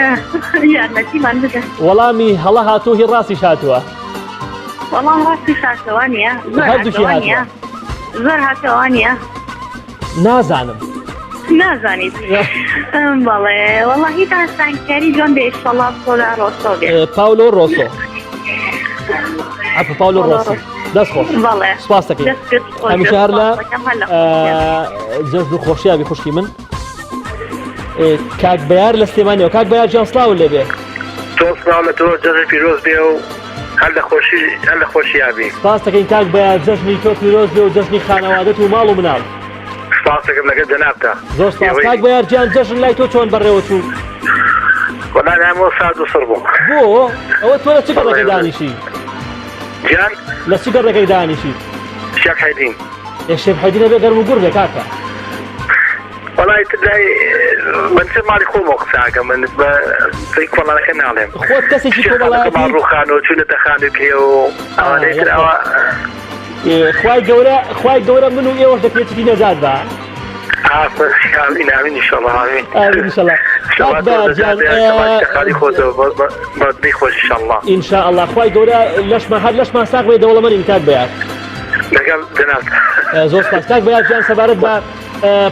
یارمەتیمان بدە وەڵامی هەڵە هاتوو هی ڕاستیش هاتووە وەڵام ڕاستی هاتەوە نییە زۆر هاتەوە نییە نازانم نازانیت بەڵێ وەڵاهی ئاسانکاری جۆن بێ ئیشەڵڵا پۆلا ڕۆسۆ بێ پاولۆ ڕۆسۆ عفو پاولۆ ڕۆسی دەست خۆش سپاس دەکەین هەمیشە هەر لە جەژن و خۆشیابی خوشکی من کاک بەیار لە سلێمانیەوە کاک بەیار گیان سڵاو لێبێ تۆ سڵاو لە تۆ جەژن پیرۆز بێ و هەر لە خۆشیابی سپاس دەکەین کاک بەیار جەژنی تۆ پیرۆز بێ و جەژنی خانەوادەت و ماڵ و مناڵ سپاس دەکەم لەگەڵ جەنابتە زۆر سپاس کاک بەیار گیان جەژن لای تۆ چۆن بەڕێوە چوو وەڵای هەموو سارد و سڕ بووم بۆ ئەوە تۆ لە چ گەڕەکەی دانیشی گیان لە چ گەڕەکەی دانیشی شێخ حەیدین شێخ حەیدینە بێ گەرم و گوڕ بێ کاکە وەڵای تلای من چ ماڵی خۆمەوە قساکەم من بە کۆڵانەکە ناڵێم خۆت کەسێکی کۆمەڵایەتی ڕووخان و چوونەتە خانێک هەیە و ئەوانەی تر ئەوە خوای گەورە من و ئێوەش دەکرێتی نەزاد بە ئامین ئینشەڵڵا ئینشاءالله خوای گەورە لەشمان هەر لەشمان ساق بێ دەوڵەمەندین کاک بەیار لەگەڵ جەنابتە زۆر سپاس کاک بەیار گیان سەبارەت بە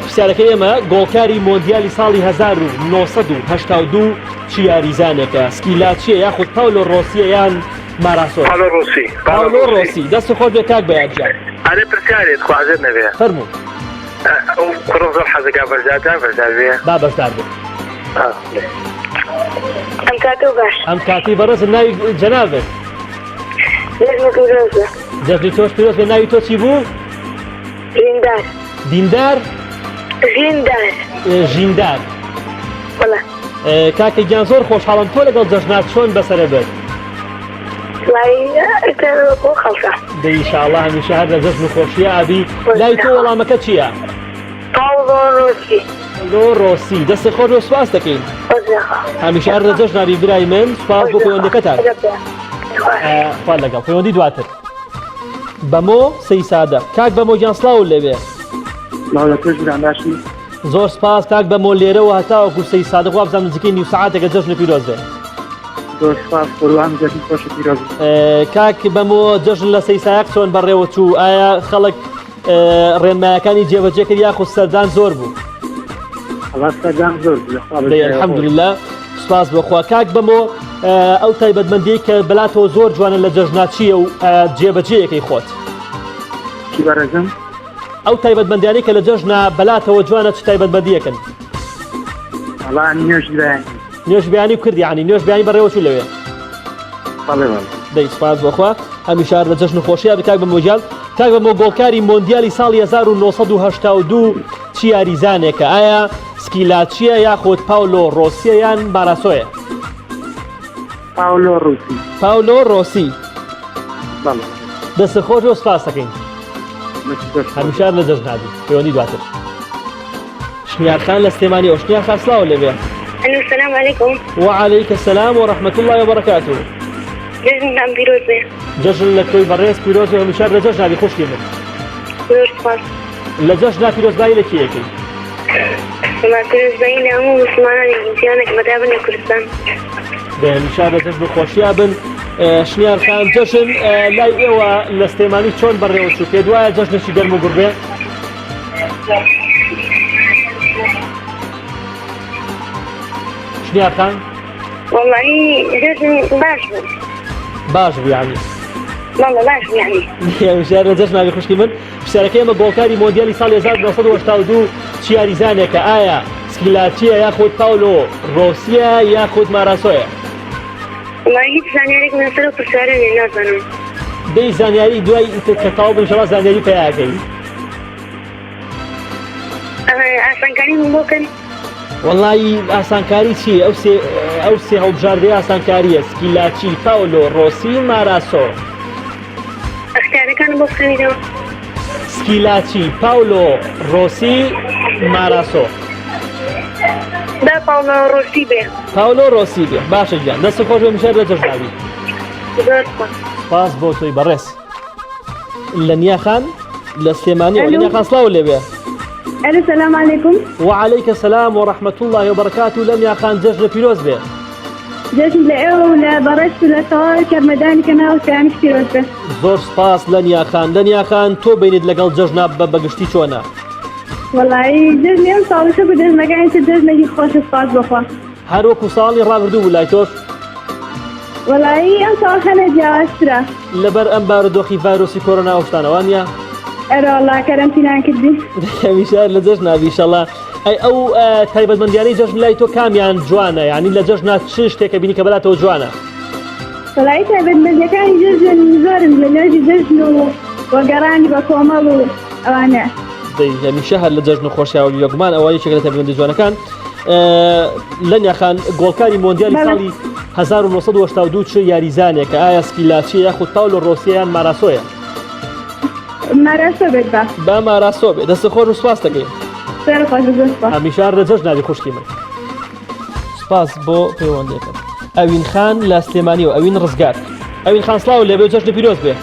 پرسیارەکەی ئێمە گۆڵکاری مۆندیالی ساڵی 1982 چ یاریزانێکە سکیلاچیە یاخود پاولۆ ڕۆسیە یان ماراسۆ پاولۆ ڕۆسی دەست خۆش بێ کاک بەیار گیان ئەرێ پرسیارێت خوازێت نەبێ فەرموو ئەو کوڕە زۆر حەزەکە بەشدارتان بەشدار بێ با بەشدار بێ ئەم کاتە باش ئەم کاتی بەڕێز ناوی جەنابێت جەژنی تۆش پیرۆز بێ ناوی تۆ چی بوو دیندار ژیندار کاکە گیان زۆر خۆشحاڵم تۆ لەگەڵ جەژنات چۆن بەسەرە بێت ئینشاءالله هەمیشە هەر لە جەژن و خۆشیە ئابی لای تۆ وەڵامەکە چییە؟ پاولۆ ڕۆسی دەستی خۆش و سپاس دەکەین هەمیشە هەر لە جەژنابی برای من سپاس بۆ پەیوەندەکەتان خوا لەگەڵ پەیوەندی دواتر بەمۆ سەی سادە کاک بەمۆ گیان سڵاو لێبێ زۆر سپاس کاک بەمۆ لێرەوە هەتاوەکو سەی سادە خوا بزانم نزیکەی نیو سەعاتێکە جەژن پیرۆز بێ کاک بەمۆ جەژن لە سەی سایەق چۆن بەڕێوە چوو ئایا خەڵک ڕێنمایەکانی جێبەجێ کرد یاخود سەردان زۆر بوو الحەمدولله سپاس بەخوا کاک بەمۆ ئەو تایبەتمەندی کە بەلاتەوە زۆر جوانە لە جەژنات چییە و جێبەجێیەکەی خۆت چی بەڕێزم؟ ئەو تایبەتمەندیانەی کە لە جەژنە بەلاتەوە جوانە چ تایبەتمەندیەکەن؟ وەڵام نوێژبیانی. نوێژبیانی و کردی عنی نوێژبیانی بەڕێوە چوو لەوێ؟ بەڵێ بەڵێ. دەی سپاس بۆخوا هەمیشار لە جەژن خۆشییا بکاک بە مۆجال کاک بە گۆڵکاری مۆندیالی ساڵی 1982 چی یاریزانێکە ئایا سکیلاچیە یاخۆت پاولۆ ڕۆسیە یان ماراسۆیە؟ پاولۆ ڕوسی. پاولۆ ڕۆسی. بەڵێ. دەستە خۆش و سپاس دەکەین. هەمیشار لە جەژنادی پەیوەندی دواتر. شنیارخان لە سلێمانی ئەو شنیارخان سڵاو لەبێ. السلام عليكم. وعليك السلام ورحمة الله وبركاته. جزم بيروزي. جەژن لە تۆی بەڕێز پیرۆز و هەمیشار لە جەژنادی خوشکی من. بيروز. لە جەژنا پیرۆزبایی لە کێیەکەی؟ ما بيروزبایی لە هەموو مسلمانانی جیهانێک بەدابن لە کوردستان. هەمیشار لە جەژن خۆشییا بن. شنیارخان جەژن لای ئێوە لە سلێمانی چۆن بەڕێوە چوو پێ دوایە جەژنێکی گەرم و گوڕبێ؟ شنیارخان؟ والله جزم باش بوو. باش بوو یعنی؟ والله باش بوو یعنی. هەمیشار لە جەژناوی خوشکی من پرسیارەکەی ئێمە گۆڵکاری مۆندیالی ساڵی 1982 چی یاریزانێکە ئایا سکیلاچیە یاخۆت پاولۆ ڕۆسیە یاخۆت ماراسۆیە؟ والله هیچ زانیارێکم لەسەر ئەو پرسیارە نازانم. دەی زانیاری دوای کە تەواو بن ئینشەڵا زانیاری پێیاکەی؟ ئاسانکاریمان بۆ بکەن؟ وەڵی ئاسانکاری چی؟ ئەو سێ هەڵبژاردەی ئاسانکاریە سکیلاچی پاولۆ ڕۆسی ماراسۆ. اختیارەکانم بۆ بخەنیتەوە. سکیلاچی پاولۆ ڕۆسی ماراسۆ. دا پاولۆ ڕۆسی بێ. پاولۆ ڕۆسی بێ باشە گیان دەست خۆش هەمیشار لە جەژناوی. سپاس بۆ تۆی بەڕێز. لە نیاخان لە سلێمانیەوە لە نیاخان سڵاو لێبێ. السلام عليكم. وعليك السلام ورحمة الله وبركاته. لم يخان جەژن پیرۆز بێ. جەژن لە ئێوە و لە بەڕێز و لە تەواوی کەرمەدانی کە ناو سیانش پیرۆز بێ. زۆر سپاس لە نیاخان تۆ بینیت لەگەڵ جەژنا بەگشتی چۆنە؟ وەڵی جەژنی ئەم ساڵیشە بۆ جەژنەکانی تر جەژنێکی خۆشە سپاس بخوا. هەروەکو ساڵی ڕابردوو بوو لای تۆش؟ وەڵی ئەم ساڵ خەنە جیاوازترە. لەبەر ئەم بارودۆخی ڤایرۆسی کۆرۆنا ئەوشتانەوە نیە؟ ئەرە وەڵا کەرەنتینان کردی. هەمیشار لە جەژناوی ئینشەڵا. ئەو تایبەتمەندیانەی جەژن لای تۆ کامیان جوانە یعنی لە جەژنا چ شتێکە بینی کە بەلاتەوە جوانە؟ وەڵی تایبەتمەندیەکانی جەژن زۆرن لە نوێژی جەژن و وەگەڕانی بە کۆمەڵ و ئەوانە. دەی هەمیشە هەر لە جەژن و خۆشیاوە یەکمان ئەوە یەکێک لە تایبەتمەندی جوانەکان. لە نیاخان گۆڵکاری مۆندیالی ساڵی 1982 چ یاریزانێکە ئایا سکیلاچیە یاخود پاولۆ ڕۆسیە یان ماراسۆیە؟ ماراسۆ بێت بە. با ماراسۆ بێت دەستە خۆش و سپاس دەکەین. هەمیشار لە جەژناوی خوشکی من. سپاس بۆ پەیوەندیەکەم. ئەوین خان لە سلێمانیەوە ئەوین ڕزگار. ئەوین خان سڵاو لێبێ و جەژن پیرۆز بێ.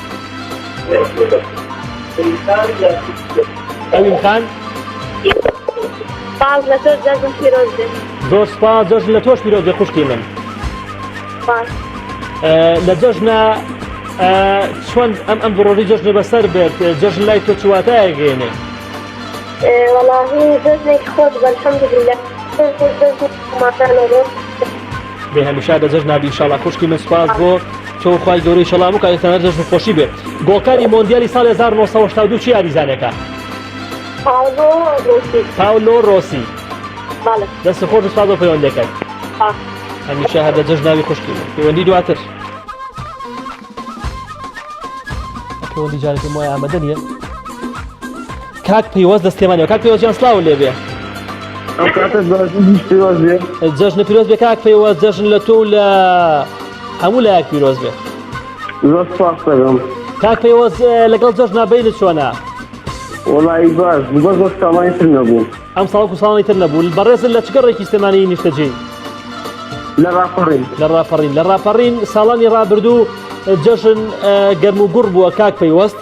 ئەوین خان سپاس لە تۆ جەژن پیرۆز بێ. زۆر سپاس جەژن لە تۆش پیرۆز بێ خوشکی من. سپاس. لە جەژنا چۆن ئەم ڕۆژی جەژنێ بەسەر بێت جەژن لای تۆ چواتایەگەێنێ؟ والله جەژنێکی خۆش بە الحەمدولله. بێ هەمیشار لە جەژناوی ئینشەڵا خوشکی من سپاس بۆ تۆ خوای گەورەی شەڵام و کاتێکتانە جەژن خۆشی بێت. گۆڵکاری مۆندیالی ساڵی 1982 چی یاریزانێکە؟ پاولۆ ڕۆسی. دەستە خۆش و سپاس بۆ پەیوەندەکەت. هەمیشە هەر لە جەژناوی خوشکی من. پەیوەندی دواتر. پەیوەندی جارێکی وایە ئامادە نییە. کاک پەیوەز لە سلێمانیەوە کاک پەیوەزیان سڵاو لێبێ. ئەو کاتت بەڕێز پیرۆز بێ. جەژن پیرۆز بێ کاک پەیوەز جەژن لە تۆ و لە هەموو لایەک پیرۆز بێ. زۆر سپاس دەکەم. کاک پەیوەز لەگەڵ جەژنا بینت چۆنە؟ وەڵی باش بە زۆر ساڵانی تر نەبوو. ئەم ساڵکو ساڵی تر نەبوو. بەڕێزت لە چ گەڕێکی سلێمانی نیشتەجێی؟ لە ڕاپەڕین. لە ڕاپەڕین ساڵانی ڕابردوو جەژن گەرم و گوڕ بووە کاک پەیوەست.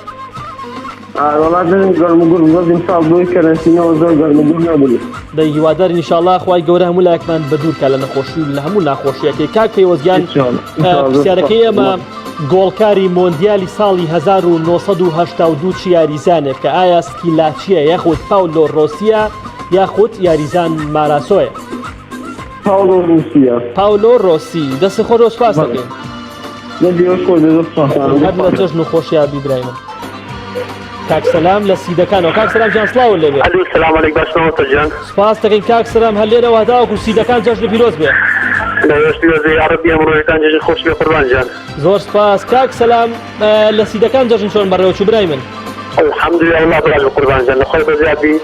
وەڵا جەژن گەرم و گوڕ بووە ئیمساڵ بۆی کەرەنتینەوە زۆر گەرم و گوڕ نەبوو. دەی هیوادارین ئینشەڵا خوای گەورە هەموو لایەکمان بەدوور کە لە نەخۆشی لە هەموو ناخۆشیەکەی. کاک پەیوەزیان پرسیارەکەی ئێمە گۆڵکاری مۆندیالی ساڵی 1982 چی یاریزانێک کە ئایا سکیلاچیە یاخود پاولۆ ڕۆسیە یاخود یاریزان ماراسۆیە؟ پاولۆ ڕۆسیە. پاولۆ ڕۆسی. دەستی خۆش و سپاس دەکەین. لە دیۆ خۆ زۆر سپاس. هەر لە جەژن و خۆشیابی برایمە. کاک سەلام لە سیدەکانەوە. کاک سەلام جان سڵاو لێبێ. الو السلام عليكم باشمەوە جان. سپاس دەکەین کاک سەلام هەر لێرەوە هەتاوەکو سیدەکان جەژن پیرۆز بێ. لەوێشتی وەزەی عەرەبی ئەمڕۆیەکان جێژن خۆش بێ قوربان جان. زۆر سپاس کاک سەلام لە سیدەکان جەژن چۆن بەڕێوە چوو برای من؟ الحمدلله والله بەڕاز قوربان جان لەخۆی بەزیادی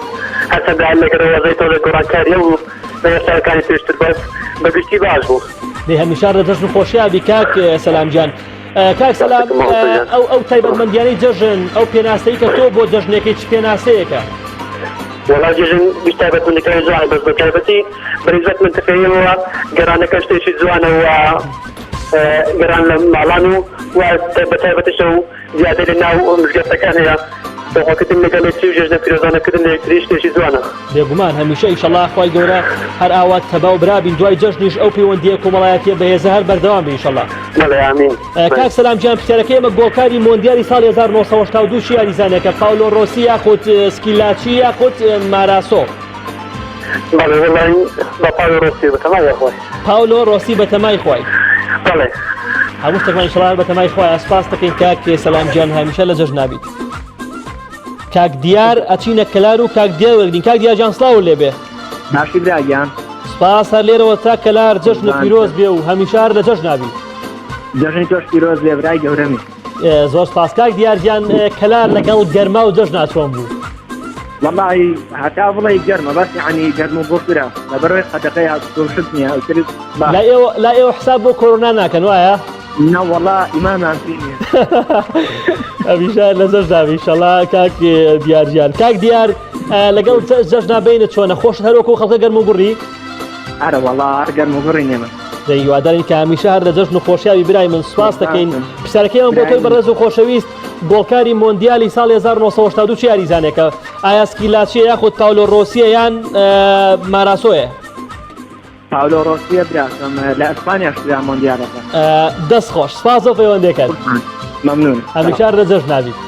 هەرچەندە هەر لەگەرە وەزەی تۆزە گۆڕانکاریە و بەێستاەکانی پێشتر بەس بەگشتی باش بوو. دەی هەمیشار لە جەژن خۆشیابی کاک سەلام جان. کاک سەلام ئەو تایبەتمەندیانەی جەژن ئەو پێناسەی کە تۆ بۆ جەژنێکی چ پێناسەیەکە؟ وڵا جێژن تایبەتمەندەکانی جوان بەس بە تایبەتی بەریزەت منتەقەیەوە گەرانەکە شتێکی جوانەوە گەران لە ماڵان و بە تایبەتیشە و زیادە لە ناو مزگەفتەکان هەیە دەخواکردن لەگەڵێکی و ژێژنە پیرۆزانەکردن لە یەکتری شتێکی جوانە. بێگومان هەمیشە ئینشەڵڵا خوای گەورە هەر ئاوات تەبا و برابین دوای جەژنیش ئەو پەیوەندیە کۆمەڵایەتیە بەهێزە هەر بەردەوام بێ ئینشەڵڵا. بەڵێ ئامین. کاک سەلام جان پرسیارەکەی ئێمە گۆڵکاری مۆندیالی ساڵی 1982 چی یاریزانەکە پاولۆ ڕۆسی یاخود سکیلاچی یاخود ماراسۆ؟ بەڵێ وەڵای بە پاولۆ ڕۆسی بەتەمای خۆی. پاولۆ ڕۆسی بەتەمای خۆی. بەڵێ. هەموو شتێکمان ئینشەڵڵا بەتەمای خۆی. ئەسپاس دەکەین کاک سەلام جان هەمیشە لە جەژن نابیت. کاک دیار ئەچینە کەلار و کاک دیار وەرگین. کاک دیار جان سڵاو لێبێ. باشی براگیان. سپاس هەر لێرەوە تا کەلار جەژن و پیرۆز بێ و هەمیشار لە جەژن نابی. جەژنی تۆش پیرۆز بێ برای گەورەمی. زۆر سپاس کاک دیار جان کەلار لەگەڵ گەرما و جەژنا چۆن بوو؟ والله هەتا بڵێ گەرمە بەس یعنی گەرم و بۆ کرا لەبەرەوەی قەدەقەی هاتوشت نییە ئەوتر لا ئێوە حساب بۆ کۆرۆنا ناکەن وایە؟ نه والله ئیمانمان پێ نییە. هەمیشە لە جەژن نابی ئینشەڵڵا کاک دیار جان. کاک دیار لەگەڵ جەژنا بینت چۆنە خۆشت هەروەکو خەڵکە گەرم و گوڕی؟ ئەرە والله هەر گەرم و گوڕی نێمە. دەی هیوادارین کە هەمیشە هەر لە جەژن و خۆشیاوی برای من سوپاس دەکەین. پرسیارەکەیمان بۆ تۆی بەڕێز و خۆشەویست گۆڵکاری مۆندیالی ساڵی 1982 چی یاریزانێکە؟ ئایا سکیلاچیە یاخود پاولۆ ڕۆسیە یان ماراسۆیە؟ پاولۆ ڕۆسیە براسم لە ئەسپانیا شتیا مۆندیالەکە. دەست خۆش سپاس بۆ پەیوەندێکەکەت. مەمنون. هەمیشە لە جەژن نابیت.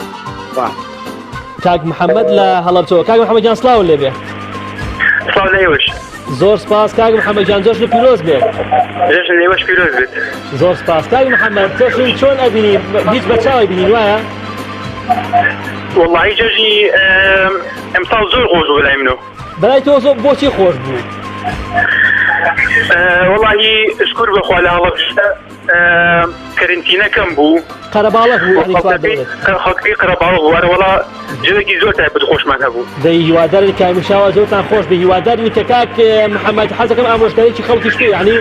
کاک محەممەد لە هەڵەبجەوە. کاک محەممەد جان سڵاو لێبێ. سڵاو لێوەش. زۆر سپاس کاک محەممەد جان جەژن پیرۆز بێت. جەژن لێوەش پیرۆز بێت. زۆر سپاس کاک محەممەد جەژن چۆن ئەبینی هیچ بە چاوی بینین وایە؟ والله جەژنی ئەمساڵ زۆر خۆش بوو بەلای منەوە. بەلای تۆ زۆر بۆچی خۆش بوو؟ والله شکر بخوا لە هەڵەبجە کەرنتینە کەم بوو. قەرەباڵغ بوو ینی خەڵکی قەرەباڵغ بوو. وەڵا جەوێکی زۆر تایبەت خۆشمان هەبوو. دەی هیوادارین کە هەمیشاوە زۆرتان خۆش بێ. هیوادارین کە کاک محەممەد حەزەکەم ئامۆژگاریی خەڵکیش بێ یعنی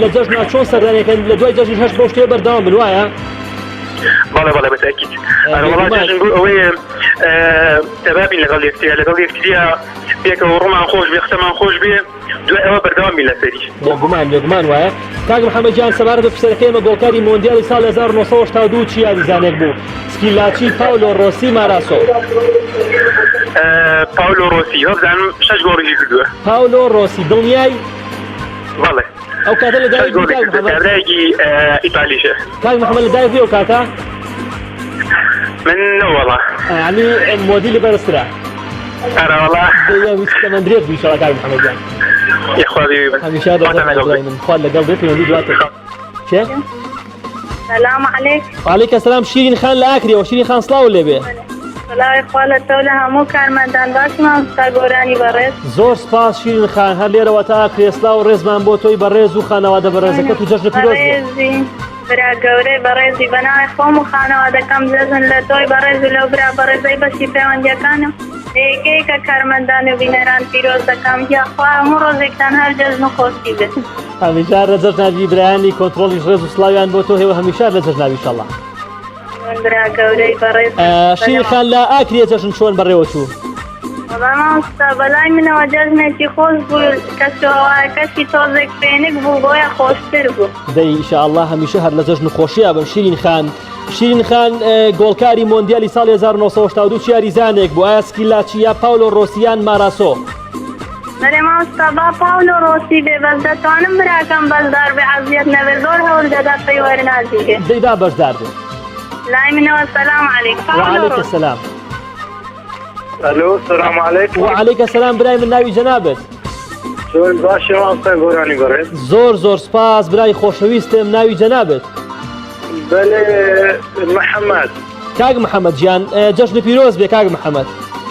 لە جەژنا چۆن سەردانیەکەن لە دوای جەژنیش هەش بۆ شتێ بەردەوام بن وایە؟ بەڵێ بەڵێ بەتاکید. وەڵا جەژن بوو ئەوەی تەبابین لەگەڵ یەکتریە لەگەڵ یەکتریە پێکەوە ڕۆمان خۆش بێ قسەمان خۆش بێ دوای ئەوە بەردەوام بین لەسەری. بێگومان وایە. کاک محەممەد جان سەبارەت بە پرسیارەکەی ئێمە گۆڵکاری مۆندیالی ساڵی 1982 چی یاریزانێک بوو؟ سکیلاچی پاولۆ ڕۆسی ماراسۆ؟ پاولۆ ڕۆسی هەبزانم 6 گۆڕیشی کردووە. پاولۆ ڕۆسی دڵنیای؟ بەڵێ. ئەو کاتە لەدایک بوو کاک محەممەد؟ کابرایەکی ئیتالیشە. کاک محەممەد لەدایک بووی ئەو کاتە؟ من نەوەڵا. یعنی مۆدیلی بەرزترە؟ ئەرە وەڵا. دەمەندرێت بوو ئینشەڵڵا کاک محەممەد جان. هەمیشە دەڵێن خوا لەگەڵ بێت پەیوەندی دواتر. چێ؟ سلام علیکم. وعلیکم سلام. شیرین خان لە ئاکرێەوە. شیرین خان سڵاو لێبێ. سڵاوی خوا لە تۆ لە هەموو کارمەندان باشمان ستا گۆرانی بەڕێز. زۆر سپاس شیرین خان هەر لێرەوە تا ئاکرێ سڵاو و ڕێزمان بۆ تۆی بەڕێز و خانەوادە بەڕێزەکەت و جەژن پیرۆز بێت. برا گەورەی بەڕێزی بەناوی خۆم و خانەوادەکەم جەژن لە تۆی بەڕێز و لەو برا بەڕێزەی بەشی پەیوەندیەکانم یەکەیەکە کارمەندان و بینەران پیرۆز دەکەم یاخوا هەموو ڕۆژێکتان هەر جەژن و خۆشی بێت. هەمیشار لە جەژن نابی برایانی کۆنتڕۆڵیش ڕێز و سڵاویان بۆ تۆ هێوە هەمیشار لە جەژن نابی ئینشەڵڵا. برا گەورەی بەڕێز. شیرین خان لە ئاکرێ جەژن چۆن بەڕێوە چوو؟ مامۆستا بەلای منەوە جەژنێکی خۆش بوو کەسەوەکەشی تۆزێک پێنک بوو بۆیە خۆشتر بوو. دەی ئینشاءالله هەمیشە هەر لە جەژن و خۆشییا بن. شیرین خان گۆڵکاری مۆندیالی ساڵی 1982 چی یاریزانێک بوو؟ ئایا سکیلاچی یا پاولۆ ڕۆسیان ماراسۆ؟ بەڵێ مامۆستا با پاولۆ ڕۆسی بێ بەس دەتوانم براکەم بەشدار بێ عەزیەت نەبێ زۆر هەوڵ دەدا پێی وەرنازیێ. دەیدا بەشدار بێ. لای منەوە سەلام عەلەیکم. وعەلەیکە سەلام. الو السلام عليكم. وعليكم السلام براي من ناوي جنابت. چۆن باشە وڵاتان گۆرانی گەڕێت. زۆر سپاس برای خۆشەویستم ناوی جەنابێت. بەلێ محەممەد. کاک محەممەد گیان جەژن پیرۆز بێ کاک محەممەد.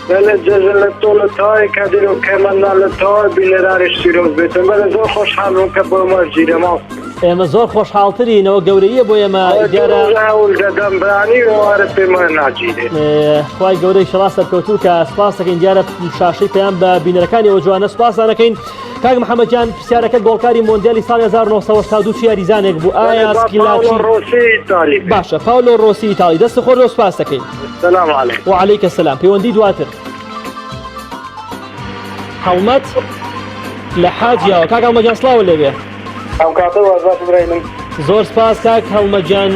بله جزن لطول تای کدیر و کمندان لطای بیلدارش پیروز بیتون بله زور خوشحالم که با ما جیره ما ئێمە زۆر خۆشحاڵترینەوە گەورەیە بۆ ئێمە دیارە هەول دەدەم برانی و وارە پێمە ناگیرێ خی گەورەی شڵا سەرکەوتوو کە سپاس دەکەین دیارە شاشەی پێیان بە بینەرەکانیەوە جوانە سپاسان دەکەین. کاک محەممەد گیان پرسیارەکە گۆڵکاری مۆندیالی ساڵی 1992 چ یاریزانێک بوو ئایا سکیلاچی باشە پاولۆ ڕۆسی ئیتاڵی دەست خۆر سپاس دەکەین. سلام علیکم. وعلیکە سلام. پەیوەندی دواتر هەڵمەت لە حاجیەوە کاک هەڵمەت سڵاو لێبێ. ئەم کاتە وازات برینم زۆر سپاس کاک هەڵمەجان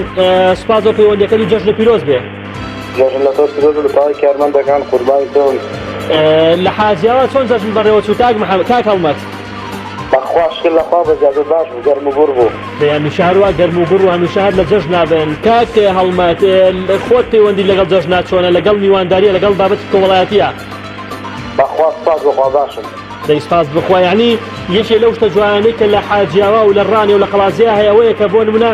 سپاس بۆ پەیوەندیەکەت و جەژنە پیرۆز بێ. جەژن لە تۆ پیرۆز لە تاوای کارمەندەکان قوربانی تۆن. لە حاجیەوە چۆن جەژن بەڕێوە چوو کاک هەڵمەت؟ بەخواشکرد لەخوا بەزیادە باش بوو گەرم و گوڕ بوو. هەمیشە هەروە گەرم و گوڕ و هەمیشە هەر لە جەژن نابن. کاک هەڵمەت خۆت پەیوەندی لەگەڵ جەژنا چۆنە لەگەڵ میوانداریە لەگەڵ بابەتی کۆمەڵایەتیە؟ بەخوا سپاس بۆخوا باشم. دەی سپاس بخوا یعنی یەکێ لەو شتە جوانەی کە لە حاجیاوە و لە ڕانێ و لە قەڵازیە هەیە ئەوەیە کە بۆ نمونە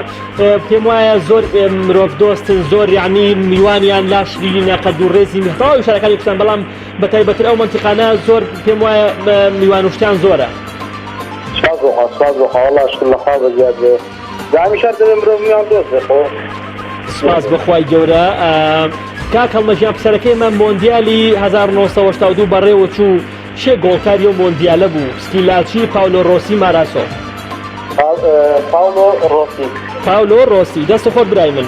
پێم وایە زۆر مرۆڤ دۆستن زۆر یعنی میوانیان لاشرینە قەد و ڕێزی تەواوی شارەکانی کوردستان بەڵام بەتایبەتر ئەو مەنتیقانە زۆر پێم وایە میوانوشتیان زۆرە. سپاس بخوا وەڵا شکر لەخوا بەزیاد بێ هەمیشە دەبێ مرۆڤ میوان دۆست بێ خۆ. سپاس بەخوای گەورە. کاک هەڵمەژیان پرسیارەکەیمان مۆندیالی 1992 بەڕێوە چوو چه گۆڵکاری و مۆندیالە بوو؟ سکیلاچی پاولۆ ڕۆسی ماراسۆ؟ پاولۆ ڕۆسی دەست خۆت برای من.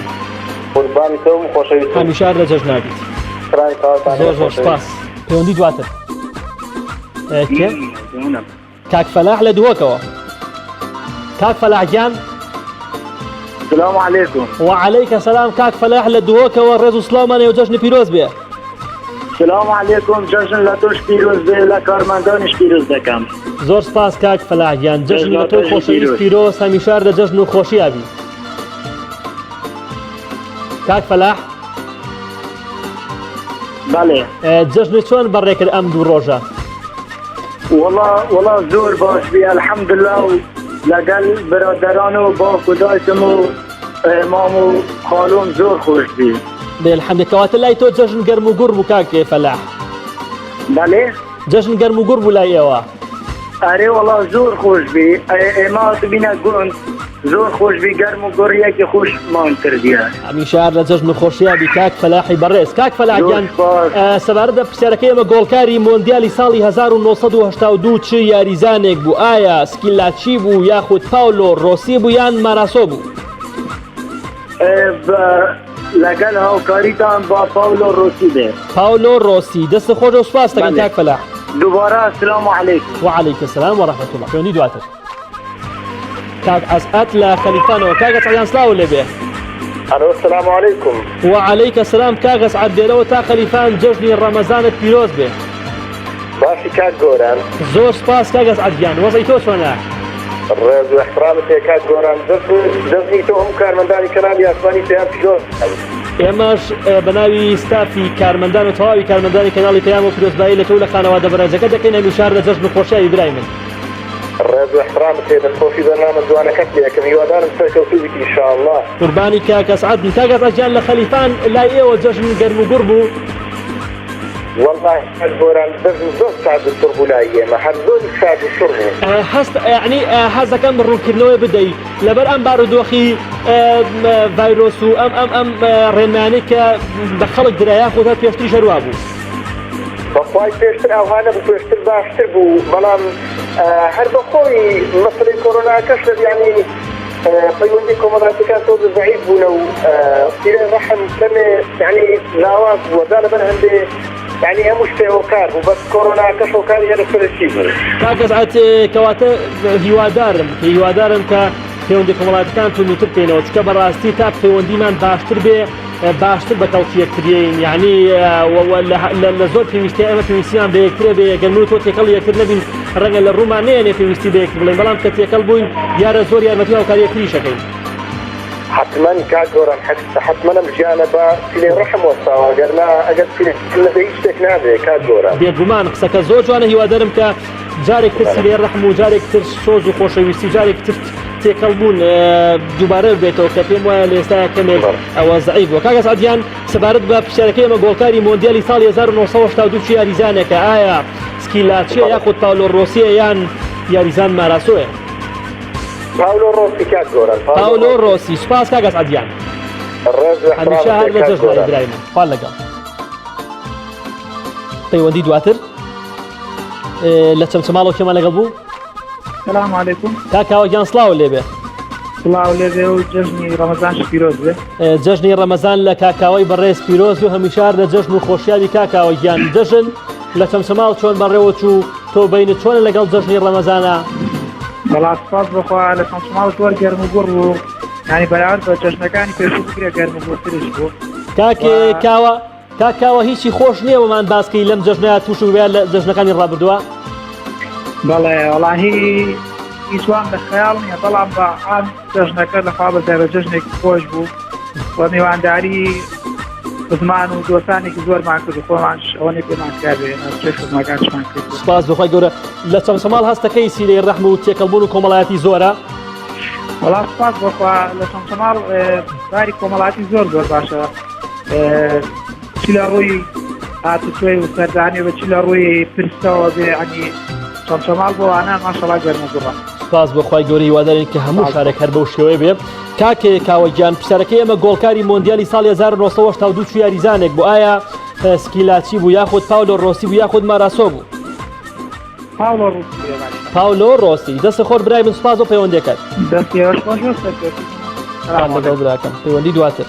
قوربانی تۆم خۆشەویستم. هەمیشە لە جەژن نابیت. زۆر زۆر سپاس. پەیوەندی دواتر کاک فەلاح لە دووەکەوە. کاک فەلاح گیان سلام علیکم. وعلیکە سەلام کاک فەلاح لە دووەکەوە ڕێز و سڵاومانێ و جەژنی پیرۆز بێ. سلام علیکم جەژن لە تۆش پیرۆز بێ لە کارمەندانیش پیرۆز دەکەم. زۆر سپاس کاک فەلاح گیان جەژن لە تۆ خۆشەویست پیرۆز هەمیشە لە جەژن و خۆشی ئابی. کاک فەلاح بەڵێ جەژنی چۆن بەڕێکرد ئەم دوو ڕۆژە؟ وەڵا زۆر باش بێ ئەلحەمدولیلا و لەگەڵ برادەران و باوک و دایکم و مام و خاڵۆم زۆر خۆش بێ. بێ کەواتە لای تۆ جەژن گەرم و گوڕ بوو کاک فەلاح؟ بەڵێ جەژن گەرم و گوڕ بوو لای ئێوە؟ ئەرێ وەڵا زۆر خۆش بێ ئێمە بینە گوند زۆر خۆش بێ گەرم و گۆڕیەکی خۆشمان کردیە. هەمیشە لە جەژن و خۆشیابی کاک فەلاحی بەڕێز. کاک فەلاح گیان سەبارەت بە پرسیارەکەی ئێمە گۆڵکاری مۆندیالی ساڵی 1992 چ یاریزانێک بوو؟ ئایا سکیلاچی بوو یاخود پاولۆ ڕۆسی بوو یان ماراسۆ بوو؟ لەگەڵ هاوکاریتان با پاولۆ ڕۆسی بێ. پاولۆ ڕۆسی دەست خۆش و سپاس دەکەین کاک فەلاح. دووبارە سلام علیکم. وعلیکە سلام وەڕەحمەتوڵڵاه. پەیوەندی دواتر کاک ئەسعەد لە خەلیفانەوە. کاک ئەسعەد سڵاو لێبێ. ئەلۆ سلام علیکم. وعلیکە سلام کاک ئەسعەد دێرەوە تا خەلیفان جەژنی ڕەمەزانت پیرۆز بێ. باشی کاک گۆران. زۆر سپاس کاک ئەسعەد گیان وەزەی تۆ چۆنە؟ ڕێز و احترامت پێ کاک گۆران دەستنی تۆ هەموو کارمەندانی کەنالی ئاسمانی پێیان پیرۆز. ئێمەش بە ناوی ستافی کارمەندان و تەواوی کارمەندانی کەناڵی پەیام و پیرۆزبایی لە تۆ لە خانەوادە بەڕێزەکە دەکەین هەمیشە لە جەژن و خۆشیاوی برای من. ڕێز و احترامت پێ دەستخۆشی بەرنامە جوانەکەت لێکم هیوادارم سەرکەوتوو بیتی ئینشاءالله. قوربانی کاک ئەسعەد بن. کاک ئەسعەد گیان لە خەلیفان لای ئێوە جەژن گەرم و گوڕ بوو؟ والله کاک گۆران دەژن زۆر سارد و سڕ بوو لای ئێمە هەر زۆری سارد و سڕ بوو. هەست یعنی حەز دەکەم ڕوونکردنەوەی بدەیت لەبەر ئەم بارودۆخی ڤایرۆس و ئەم ڕێنمانەی کە بە خەڵک درایە خۆتا پێشتری شەروا بوو. بەخوای پێشتر ئەوهانە بوو پێشتر باشتر بوو بەڵام هەر بەخۆی مەسەلەی کۆرۆناکەش یعنی پەیوەندی کۆمەڵایەتەکان زۆر ضەعیف بوونە و سیرەی ڕەحم کەمێ یعنی لاواز بووە دا لەبەر هەندێ یعنی هەموو شتێ هۆکار بوو بەس کۆرۆناکەش هۆکاری هێرە سەرەکی بوو. کاک ئەسعەد کەواتە هیوادارم کە پەیوەندی کۆمەڵایەتەکان تونوتر بکەینەوە چکە بەڕاستی تا پەیوەندیمان باشتر بێ باشتر بە کەڵکی یەکتریین یعنی لە زۆر پێویستی ئێمە پێویستیان بە یەکترە بێ گەرم و تۆ تێکەڵ یەکتر نەبین ڕەنگە لە ڕوومان نێنێ پێویستی بە یەکتر بڵێن بەڵام کە تێکەڵ بووین یارە زۆر یارمەتی هاوکاری یەکتری شەکەین. حتما کاک گۆران حتما ئەم ژیانە بە سیلەی ڕەحم وەستاوە گەرنا ئەگەر لەبێ هیچ شتێک نابێ کاک گۆران. بێگومان قسەکە زۆر جوانە هیوادارم کە جارێک تر سیلەی ڕەحم و جارێک تر سۆز و خۆشەویستی جارێک تر تێکەڵبوون دووبارە بێتەوە کە پێم وایە لە ئێستا کەمێک ئەوە زەعیف بووە. کاکە سعدیان سەبارەت بە پیشارەکەی ئێمە گۆڵکاری مۆندیالی ساڵی 1982 چی یاریزانێکە، ئایا سکیلاچیە یاخود پاولۆ ڕۆسیە یان یاریزان ماراسۆیە؟ پاولۆ ڕۆسی کات گۆران پاولۆ ڕۆسی. سوپاس کاکە سعدیان، هەمیشە هەر لە جەژنە ئیبراهیمە. خوا لەگەڵ. پەیوەندی دواتر لە چەمچەماڵەوە کێمان لەگەڵ بوو. السلام عليكم. کاکاوە گیان سڵاو لێبێ. سڵاو لێبێ و جژنی ڕەمەزان پیرۆز بێ. جژنی ڕەمەزان لە کاکاوەی بەڕێز پیرۆز و هەمیشار لە جژن و خۆشیاوی کاکاوە گیان. جژن لە چەمچەماڵ چۆن بەڕێوە چوو، تۆ بینت چۆنە لەگەڵ جژنی ڕەمەزانە؟ بەڵات سپاس بخوا لە چەمچەماڵ زۆر گەرم و گوڕ و ینی بەراورد بە جژنەکانی پێشوو بگرێ گەرم و گوڕترش بوو. کاکاوە هیچی خۆش نییە بەمان باسکەی لەم جژنەیە تووش و بێ لە جژنەکانی ڕابردووە؟ بەڵێ وەڵاهی هیچوان لە خەیاڵ نییە، بەڵام بە ئام جژنەکە لەخوا بەزای بە جژنێکی خۆش بوو و میوانداری زمان و دۆستانێکی زۆرمان کرد و خۆمانش ئەوەی پێمان کابێ چێشماکانشمان کرد. سپاس بەخوای گەورە. لە چەمچەماڵ هەستەکەی سیرەی ڕەحم و تێکەڵبوون و کۆمەڵایەتی زۆرە؟ وەڵام سپاس بخوا لە چەمچەماڵ داری کۆمەڵاتی زۆر باشە، چی لە ڕووی هاتوچۆی و سەردانی بە چی لە ڕووی پرسەوە بێ عنی چەمچەماڵ بۆ ئانە ماشەڵا گەرمە گوڕە. سپاس بەخوای گەورە، هیوادارین کە هەموو شارێک هەر بەو شێوەیە بێ. کاکێ کاوەگیان پیسەرەکەی ئێمە گۆڵکاری مۆندیالی ساڵی 1982 چوو یاریزانێک بوو، ئایا سکیلاچی بوو یاخود پاولۆ ڕۆسی بوو یاخود ماراسۆ بوو؟ پاولۆ ڕۆسی. دەستە خۆر برای من، سپاس بۆ پەیوەندیەکەت. دەستیێوەش خۆش لەگەڵ براکەم. پەیوەندی دواتر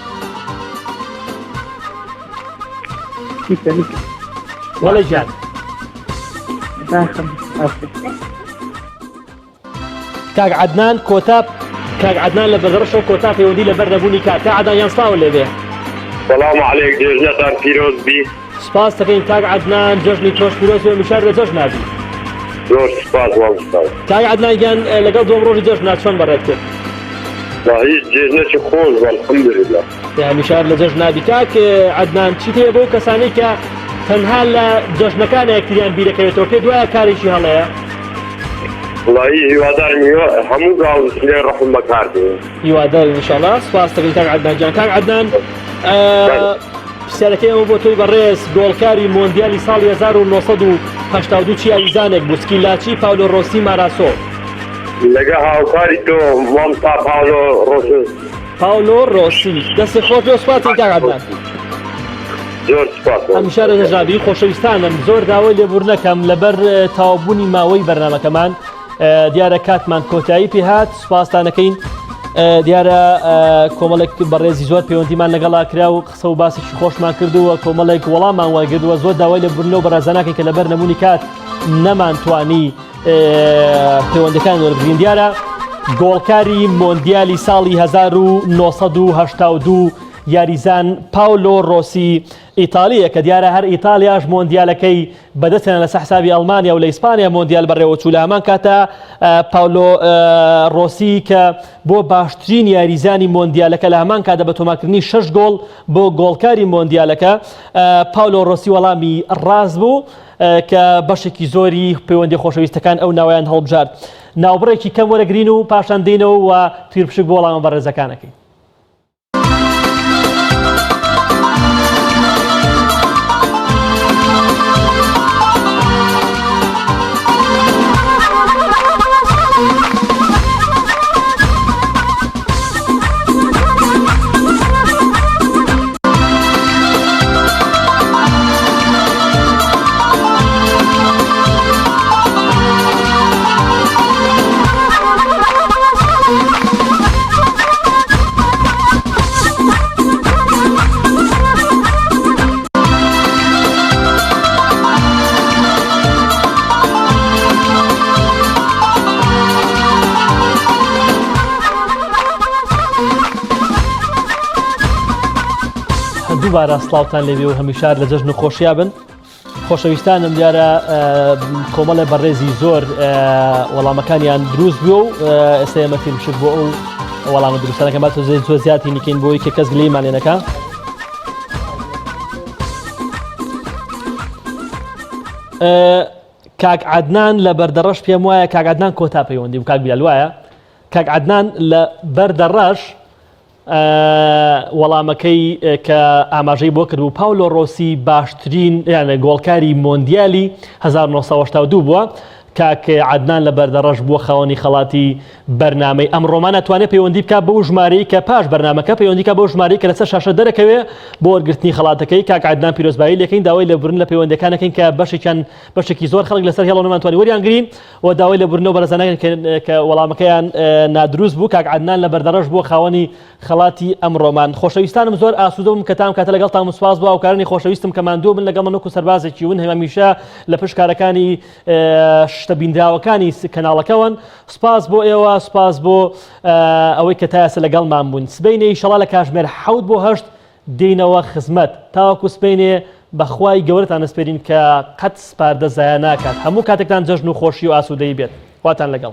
وەڵێ گیان. کاک عەدنان کۆتا، کاک عەدنان لە بەدەڕەشەوە کۆتا پەیوەندی لە بەر نەبوونی کات. کاک عەدنان یان سڵاو لێبێ. سلام علیک، جێژنەتان پیرۆز بی. سپاس دەکەین کاک عەدنان، جژنی تۆش پیرۆز بێ، میشار لە جەژن نابی. زۆر سپاس وەڵستان. کاک عەدنان گیان لەگەڵ دووەم ڕۆژی جەژنا چۆن بەڕێت کرد؟ هیچ جێژنەکی خۆش بە الحەمدولله. هەمیشار لە جەژن نابی. کاک عەدنان چیت هەیە بۆ کەسانەی کە تەنها لە جەژنەکانە یەکتریان بیرەکەوێتەوە، پێت وایە کارێکی هەڵەیە؟ وڵی هیوادارم هەموو گاڵ ڕەحم بەکاردێ. هیوادارین ئینشاڵڵا. سپاس دەکەین کاک عەدنان گیان. کاک عەدنان پرسیارەکەی ئەمە بۆ تۆی بەڕێز گۆڵکاری مۆندیالی ساڵی 1982 چی یاریزانێک بوو، سکیلاچی، پاولۆ ڕۆسی، ماراسۆ؟ لەگە هاوکاری تۆ مامتا پاولۆ ڕۆسی. پاولۆ ڕۆسی. دەستی خۆت بێ. سوپاسی کاک عەدنان. زۆر سپاس. هەمیشە لە دەژابی خۆشەویستانم زۆر داوای لێبوور نەکەم لەبەر تەواوبوونی ماوەی بەرنامەکەمان. دیارە کاتمان کۆتایی پێهات. سوپاسدانەکەین. دیارە کۆمەڵێک بەڕێزی زۆر پەیوەندیمان لەگەڵا کرا و قسە و باسێکی خۆشمان کردووە، کۆمەڵێک وەڵاممان وەرگردووە. زۆر داوای لێبوورنەوە بەڕێزانەکەین کە لەبەر نەبوونی کات نەمانتوانی پەیوەندەکان وەربگرین. دیارە گۆڵکاری مۆندیالی ساڵی 1982 یاریزان پاولۆ ڕۆسی ئیتالیە کە دیارە هەر ئیتالیاش مۆندیالەکەی بەدەستێنە لەسەر حسابی ئەڵمانیا و لە ئیسپانیا مۆندیال بەڕێوە چوو. لە هەمان کاتە پاولۆ ڕۆسی کە بۆ باشترین یاریزانی مۆندیالەکە لە هەمان کاتە بە تۆمارکردنی 6 گۆڵ بۆ گۆڵکاری مۆندیالەکە، پاولۆ ڕۆسی وەڵامی ڕاست بوو کە بەشێکی زۆری پەیوەندی خۆشەویستەکان ئەو ناویان هەڵبژارد. ناوبڕێکی کەم وەرەگرین و پاشان دێنەوە و تیرپشک بۆ وەڵامە بەڕێزەکانەکەی. دووبارە سڵاوتان لێبێ و هەمیشار لە جەژن و خۆشیا بن. خۆشەویستانم دیارە کۆمەڵە بەڕێزی زۆر وەڵامەکانیان دروست بووە و ئێستا ئێمە تیرپشک بۆ ئەو وەڵامە دروستانەکە باتە زۆر زیاتی نیکەین بۆی کە کەس گلەیمان لێ نەکا. کاک عەدنان لە بەردەڕەش پێم وایە کاک عەدنان کۆتا پەیوەندی و کاک بیال وایە کاک عەدنان لە بەردەڕەش وەڵامەکەی کە ئاماژەی بۆ کرد و پاولۆ ڕۆسی باشترین یانە گۆڵکاری مۆندیالی 1982 بووە. کاک عەدنان لە بەردەڕەش بووە خاوەنی خەڵاتی بەرنامەی ئەمڕۆمان ئەتوانێت پەیوەندی بکات بەو ژمارەی کە پاش بەرنامەکە پەیوەندی کە بەو ژمارەی کە لەسەر شاشە دەرەکەوێ بۆ وەرگرتنی خەڵاتەکەی. کاک عەدنان پیرۆزبایی لەکەین داوای لەبوورن لە پەیوەندیەکانەکەین کە بەشێکی زۆر خەڵک لەسەر هێڵەوە ناتوانانی وەریان گرین و داوای لەبوورنەوە بەرەزانەکەن کە وەڵامەکەیان نادروست بوو. کاک عەدنان لە بەردەڕەش بووە خاوەنی خەڵاتی ئەمڕۆمان. خۆشەویستانم زۆر ئاسوودە بووم کە تام کاتە لەگەڵتان سوپاس بۆ ئەوکارانی خۆشەویستم کە ماندوو بن لەگەڵ من وەکو سەربازێکی ون هەمیشە لە پشت کارەکانی شتە بینراوەکانی کەناڵەکەون. سپاس بۆ ئێوە، سپاس بۆ ئەوەی کە تا ئێستا لەگەڵمان بوون. سبەینێ ئینشەڵا لە کاتژمێر 7 بۆ 8 دێینەوە خزمەت. تاوەکو سبەینێ بەخوای گەورەتان ئەسپێرین کە قەت سپاردە زایە ناکات. هەموو کاتێکتان جەژن و خۆشی و ئاسوودەی بێت. خواتان لەگەڵ.